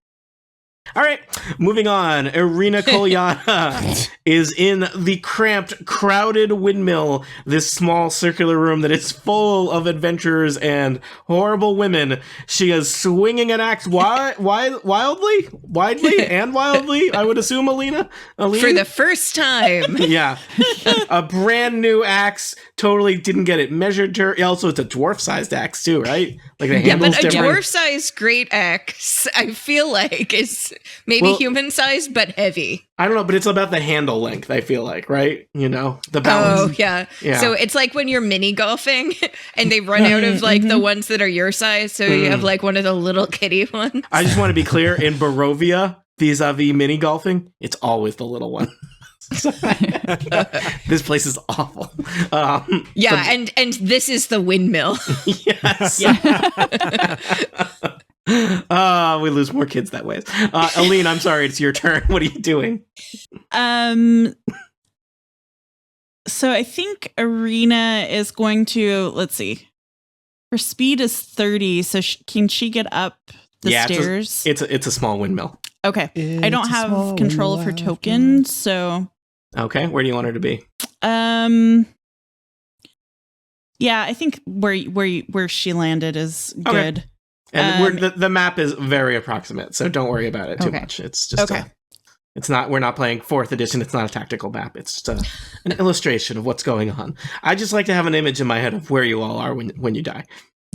All right, moving on. Irina Kolyana is in the cramped, crowded windmill, this small circular room that is full of adventurers and horrible women. She is swinging an axe widely, I would assume, Alina? For the first time. Yeah. A brand new axe, totally didn't get it measured to her. Also, it's a dwarf-sized axe, too, right? Like the handle's but a different. dwarf-sized great axe, I feel like, is maybe human-sized, but heavy. I don't know, but it's about the handle length, I feel like, right? The balance. Oh, yeah. So it's like when you're mini golfing and they run out of the ones that are your size. So you have one of the little kitty ones. I just want to be clear, in Barovia, vis-a-vis mini golfing, it's always the little one. This place is awful. And this is the windmill. Yes. We lose more kids that way. Aline, I'm sorry, it's your turn. What are you doing? So I think Irina is going to, let's see. Her speed is 30, so can she get up the stairs? It's a small windmill. Okay. I don't have control of her tokens, so okay, where do you want her to be? Yeah, I think where she landed is good. And the map is very approximate, so don't worry about it too much. It's just it's not. We're not playing 4th edition. It's not a tactical map. It's just an illustration of what's going on. I just like to have an image in my head of where you all are when you die.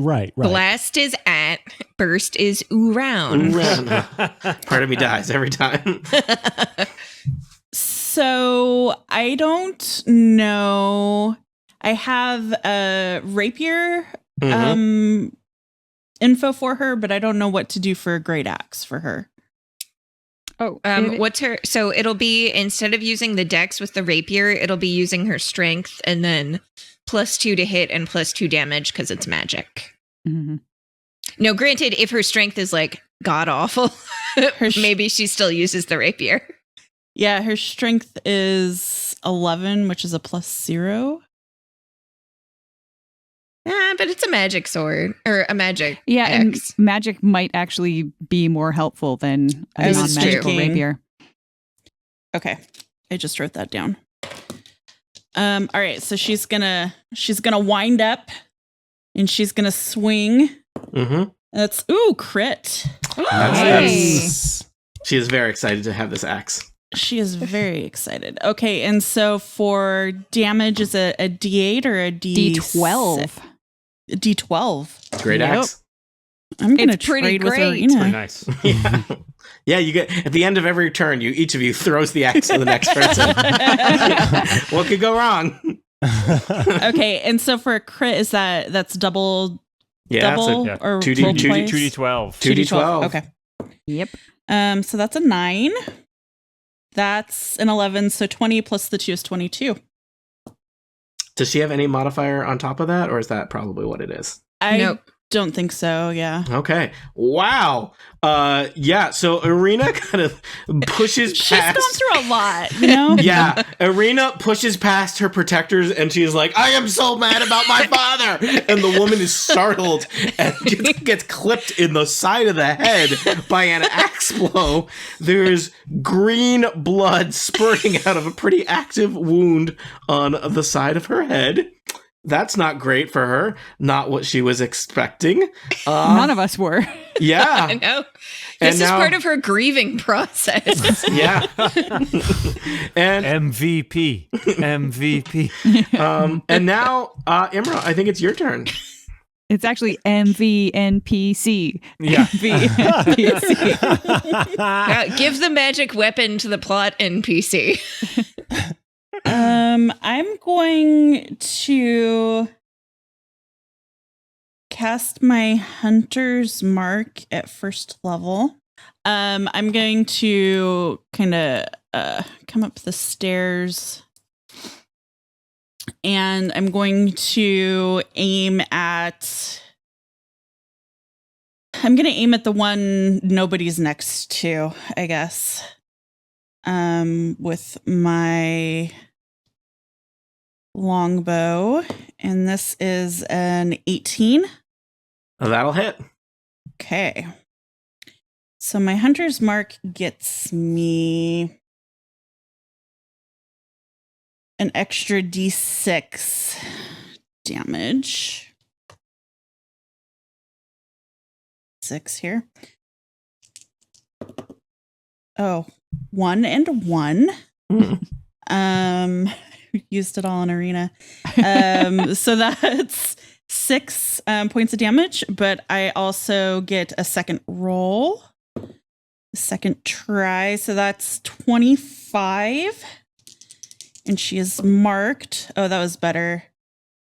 Right. Blast is at, burst is around. Part of me dies every time. So I don't know. I have a rapier info for her, but I don't know what to do for a great axe for her. Oh, What's her? So it'll be, instead of using the dex with the rapier, it'll be using her strength and then +2 to hit and +2 damage because it's magic. Mhm. No, granted, if her strength is like god awful, maybe she still uses the rapier. Yeah, her strength is 11, which is a +0. But it's a magic sword or a magic Yeah, and axe. magic might actually be more helpful than a I was non-magical thinking- rapier. Okay, I just wrote that down. All right, so she's gonna wind up, and she's gonna swing. Mm-hmm. That's crit. That's- She is very excited to have this axe. She is very excited. Okay, and so for damage, is a D8 or a D12. D12. Great Yep. axe. I'm gonna It's pretty trade with great. Arena. Pretty nice. Yeah. Yeah, you get at the end of every turn, each of you throws the axe to the next person. What could go wrong? Okay, and so for a crit, that's double Yeah, double yeah. or 2D roll 2D, twice? 2d12. 2d12. Okay. Yep. So that's a 9. That's an 11. So 20 plus the 2 is 22. Does she have any modifier on top of that, or is that probably what it is? I Nope. don't think so. Yeah. Okay. Wow. Yeah. So Arena kind of pushes She's past. gone through a lot, you know? Yeah, Arena pushes past her protectors and she's like, I am so mad about my father. And the woman is startled and gets clipped in the side of the head by an axe blow. There's green blood spurting out of a pretty active wound on the side of her head. That's not great for her. Not what she was expecting. None of us were. I Yeah. know. And This is now- part of her grieving process. Yeah. And MVP. and now, Imra, I think it's your turn. It's actually MVNPC. Yeah. MVNPC. Give the magic weapon to the plot NPC. I'm going to cast my hunter's mark at first level. I'm going to kind of come up the stairs, and I'm going to aim at the one nobody's next to, I guess. With my longbow, and this is an 18. Oh, that'll hit. Okay. So my hunter's mark gets me an extra d6 damage. 6 here. Oh, 1 and 1. Used it all in Arena. So that's 6 points of damage, but I also get a second roll, second try. So that's 25. And she is marked. Oh, that was better.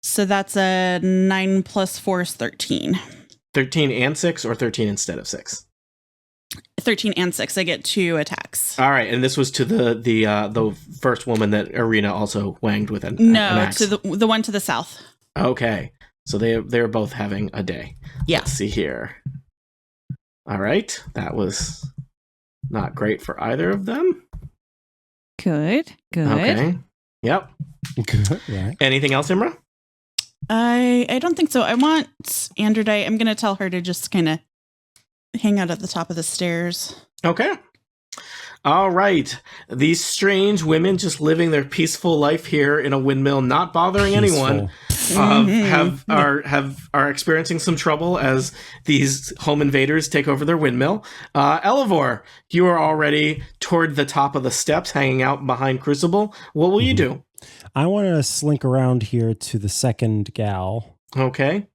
So that's a 9 plus 4 is 13. 13 and 6 or 13 instead of 6? 13 and 6. I get 2 attacks. All right, and this was to the first woman that Arena also wanged with an axe. To the one to the south. Okay, so they're both having a day. Yeah. Let's see here. All right, that was not great for either of them. Good. Okay. Yep. Good, right. Anything else, Imra? I don't think so. I want Androdite. I'm going to tell her to just kind of hang out at the top of the stairs. Okay. All right. These strange women just living their peaceful life here in a windmill, not bothering anyone, are experiencing some trouble as these home invaders take over their windmill. Elevor, you are already toward the top of the steps, hanging out behind Crucible. What will you do? I want to slink around here to the second gal. Okay.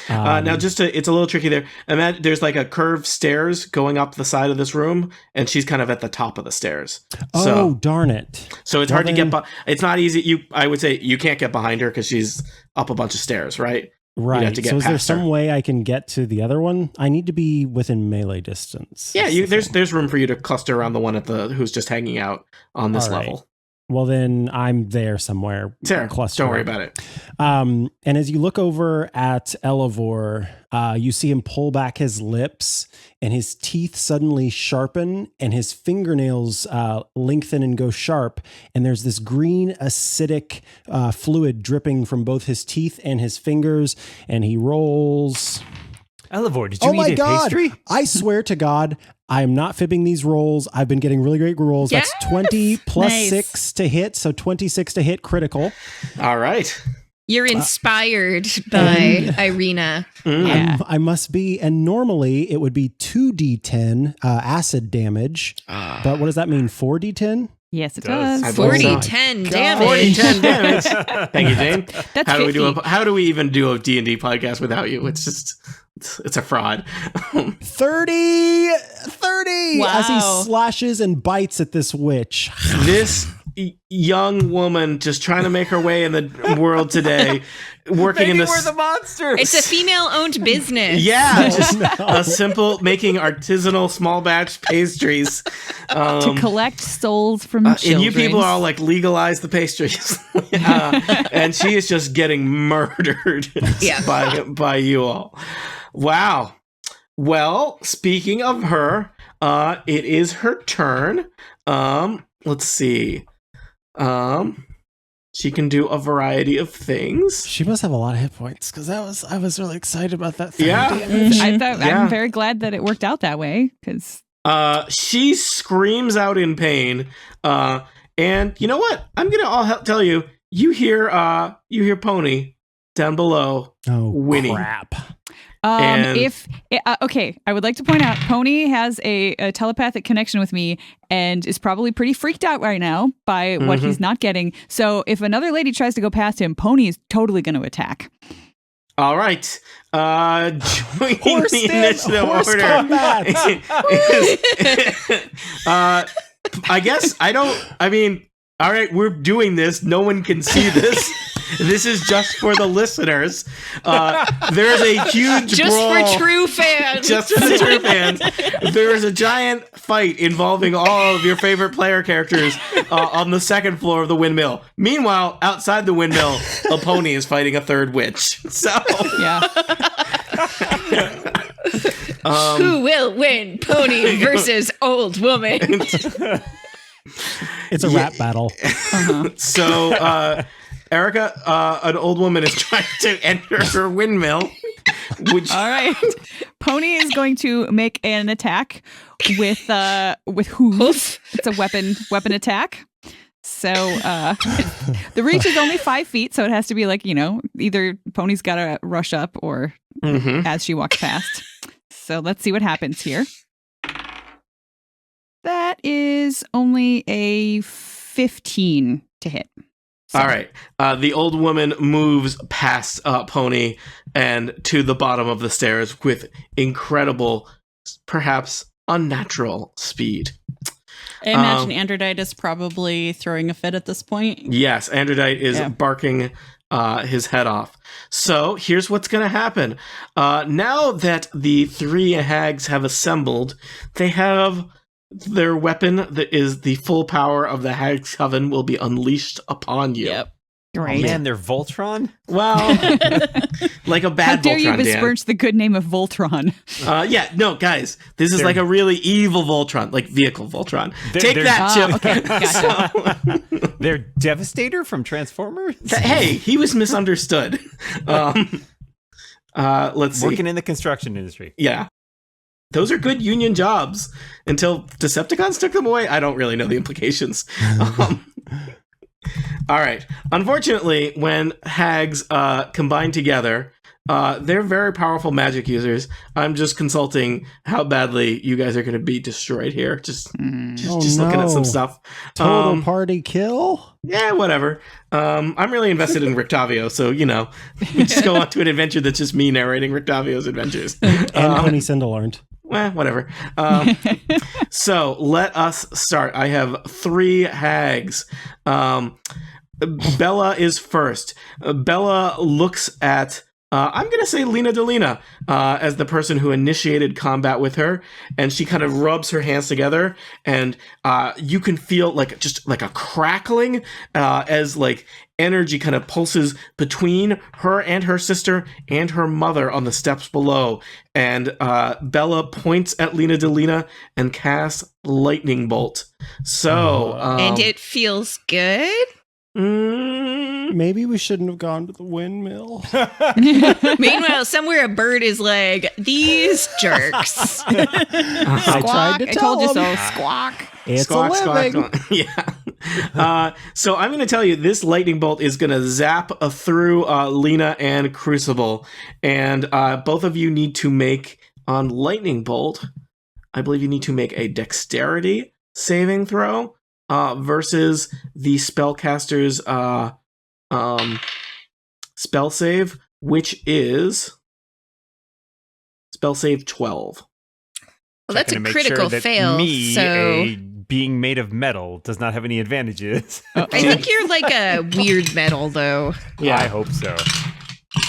Now, it's a little tricky there. Imagine there's like a curved stairs going up the side of this room, and she's kind of at the top of the stairs. Oh, darn it. So it's hard to get. It's not easy. I would say you can't get behind her because she's up a bunch of stairs, right? Right. You'd have to get So is there past her. some way I can get to the other one? I need to be within melee distance. Yeah, That's the thing. there's room for you to cluster around the one who's just hanging out on this All right. level. Well, then I'm there somewhere. Sarah, clustering. don't worry about it. And as you look over at Elevor, you see him pull back his lips and his teeth suddenly sharpen and his fingernails lengthen and go sharp. And there's this green acidic fluid dripping from both his teeth and his fingers. And he rolls. Elevor, did you Oh my eat a God. pastry? I swear to God, I am not fibbing these rolls. I've been getting really great rolls. Yes! That's 20 plus Nice. 6 to hit. So 26 to hit critical. All right. You're inspired by Irina. Yeah. I must be, and normally it would be 2d10 acid damage. But what does that mean? 4d10? Yes, it Does. does. I believe 40, so. 10 40, damage. 10 damage. Thank you, Jane. That's How 50. do we even do a D&D podcast without you? It's just it's a fraud. 30 as he Wow. slashes and bites at this witch. This young woman just trying to make her way in the world today, working in Maybe this. we're the monsters. It's a female-owned business. Yeah, just a simple making artisanal small batch pastries. To collect souls from And children. you people are all like, legalize the pastries. And she is just getting murdered Yeah. by you all. Wow. Well, speaking of her, it is her turn. Let's see. She can do a variety of things. She must have a lot of hit points because I was really excited about that thing. Yeah. Yeah. I'm very glad that it worked out that way because She screams out in pain. And you know what? I'm gonna tell you. You hear Pony down below. Oh, Winnie. crap. And- okay, I would like to point out Pony has a telepathic connection with me and is probably pretty freaked out right now by what he's not getting. So if another lady tries to go past him, Pony is totally going to attack. All right. Joining the initiative horse order. combat. I guess all right, we're doing this. No one can see this. This is just for the listeners. There's a huge Just brawl. for true fans. Just for the true fans. There is a giant fight involving all of your favorite player characters on the second floor of the windmill. Meanwhile, outside the windmill, a pony is fighting a third witch. So, Yeah. Who will win? Pony versus old woman. It's a rap battle. so Erica, an old woman is trying to enter her windmill. Which All right. Pony is going to make an attack with hooves. It's a weapon attack. So the reach is only 5 feet, so it has to be like, either Pony's got to rush up or as she walks past. So let's see what happens here. That is only a 15 to hit. So- All right. The old woman moves past Pony and to the bottom of the stairs with incredible, perhaps unnatural speed. I imagine Androdite is probably throwing a fit at this point. Yes, Androdite is Yeah. barking his head off. So here's what's going to happen. Now that the three hags have assembled, they have their weapon that is the full power of the Hag's Coven will be unleashed upon you. Yep. Right. Man, they're Voltron? Well, like a How bad dare you Voltron, Dan. besmirch the good name of Voltron? No, guys, this is They're- like a really evil Voltron, like vehicle Voltron. Take they're- that, Chip. okay, gotcha. They're Devastator from Transformers? Hey, he was misunderstood. Let's see. Working in the construction industry. Yeah. Those are good union jobs until Decepticons took them away. I don't really know the implications. All right. Unfortunately, when hags combine together, They're very powerful magic users. I'm just consulting how badly you guys are going to be destroyed here. Just looking at some stuff. Total party kill? Yeah, whatever. I'm really invested in Rictavio, so, we just go on to an adventure that's just me narrating Rictavio's adventures. And Tony Sindel aren't. Whatever. So let us start. I have 3 hags. Bella is first. Bella looks at, I'm going to say Lena Delina, as the person who initiated combat with her. And she kind of rubs her hands together, and you can feel just like a crackling as energy kind of pulses between her and her sister and her mother on the steps below. And Bella points at Lena Delina and casts Lightning Bolt. So, and it feels good. Maybe we shouldn't have gone to the windmill. Meanwhile, somewhere a bird is like, these jerks. I tried to I tell told you them. so. Squawk. It's Squawk, a living. squawk. Yeah. So I'm going to tell you, this lightning bolt is going to zap through Lena and Crucible. And both of you need to make, on lightning bolt, I believe you need to make a dexterity saving throw versus the spellcaster's spell save, which is spell save 12. Well, that's a Checking to make critical sure that fail. Me, So being made of metal, does not have any advantages. I think you're like a weird metal, though. Yeah. I hope so. All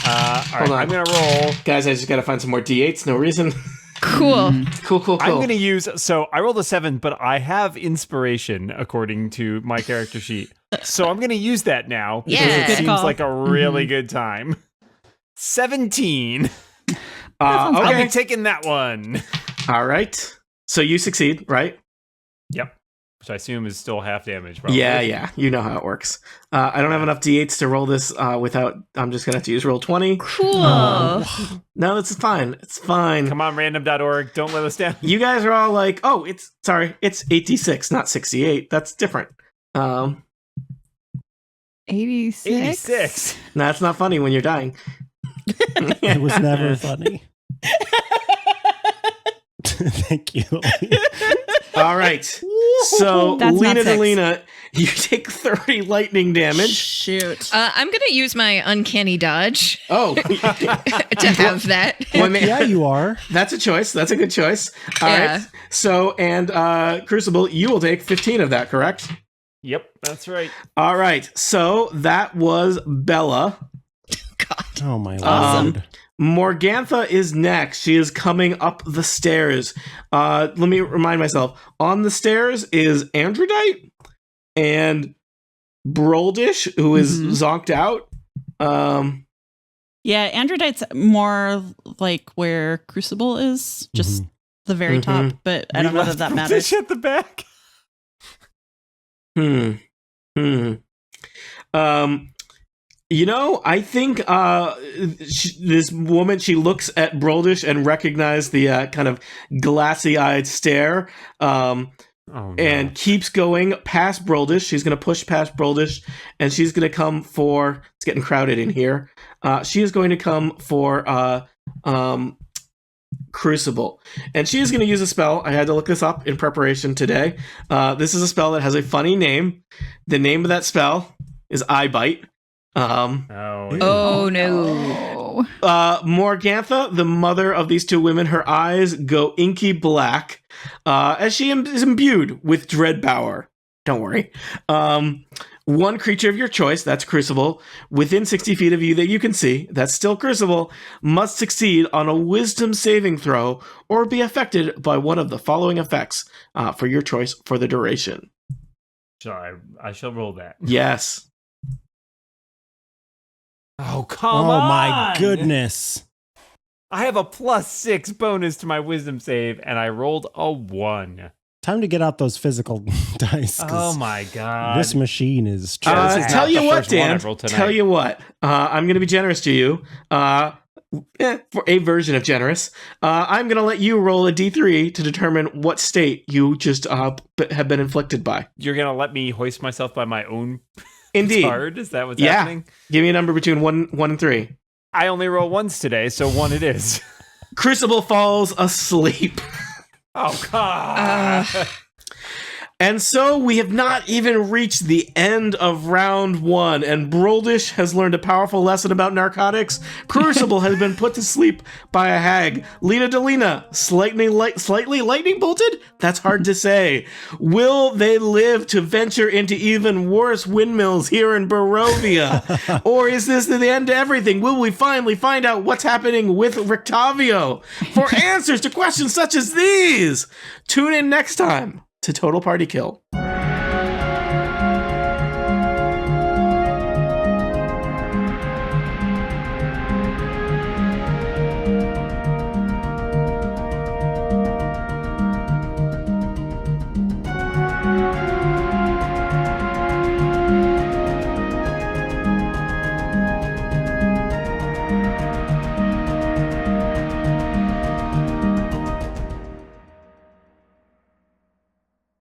Hold right, on. I'm gonna roll. Guys, I just got to find some more d8s. No reason. Cool. Cool. I'm gonna use. So I rolled a 7, but I have inspiration according to my character sheet. So I'm gonna use that now because Yeah. it Good seems call. like a really good time. 17. Okay. I'll be taking that one. All right. So you succeed, right? Yep. Which I assume is still half damage. Probably. Yeah. You know how it works. I don't have enough d8s to roll this without. I'm just going to have to use roll 20. Cool. No, this is fine. It's fine. Come on, random.org. Don't let us down. You guys are all like, oh, it's 86, not 68. That's different. 86. 86. That's not funny when you're dying. It was never funny. Thank you. All right. So, That's not Lena 6. Delina, you take 30 lightning damage. Shoot. I'm going to use my uncanny dodge Oh, to have that. Well, man, Yeah, you are. that's a choice. That's a good choice. All Yeah. right. So, and Crucible, you will take 15 of that, correct? Yep, that's right. All right. So that was Bella. God. Oh my Awesome. lord. Morgantha is next. She is coming up the stairs. Let me remind myself. On the stairs is Androdite and Broldish, who is zonked out. Yeah, Androdite's more like where Crucible is, just the very top, but I don't know that that matters. At the back. I think this woman, she looks at Broldish and recognizes the kind of glassy-eyed stare, and keeps going past Broldish. She's going to push past Broldish, and she's going to come for... It's getting crowded in here. She is going to come for Crucible. And she is going to use a spell. I had to look this up in preparation today. This is a spell that has a funny name. The name of that spell is Eye Bite. Oh, no. Morgantha, the mother of these two women, her eyes go inky black as she is imbued with dread power. Don't worry. One creature of your choice, that's Crucible, within 60 feet of you that you can see, that's still Crucible, must succeed on a wisdom saving throw or be affected by one of the following effects for your choice for the duration. So I shall roll that. Yes. Oh, come Oh on. my goodness. I have a +6 bonus to my wisdom save, and I rolled a 1. Time to get out those physical dice. 'cause Oh my god. This machine is This is Tell not you the what, first one Dan. I've rolled tonight. Tell you what. I'm going to be generous to you. For a version of generous, I'm going to let you roll a d3 to determine what state you just have been inflicted by. You're going to let me hoist myself by my own Indeed. card? Is that what's Yeah. happening? Give me a number between 1 and 3. I only roll once today, so 1 it is. Crucible falls asleep. Oh, God. And so we have not even reached the end of round 1, and Broldish has learned a powerful lesson about narcotics. Crucible has been put to sleep by a hag. Lena Delina, slightly lightning bolted? That's hard to say. Will they live to venture into even worse windmills here in Barovia? Or is this the end to everything? Will we finally find out what's happening with Rictavio? For answers to questions such as these, tune in next time to Total Party Kill.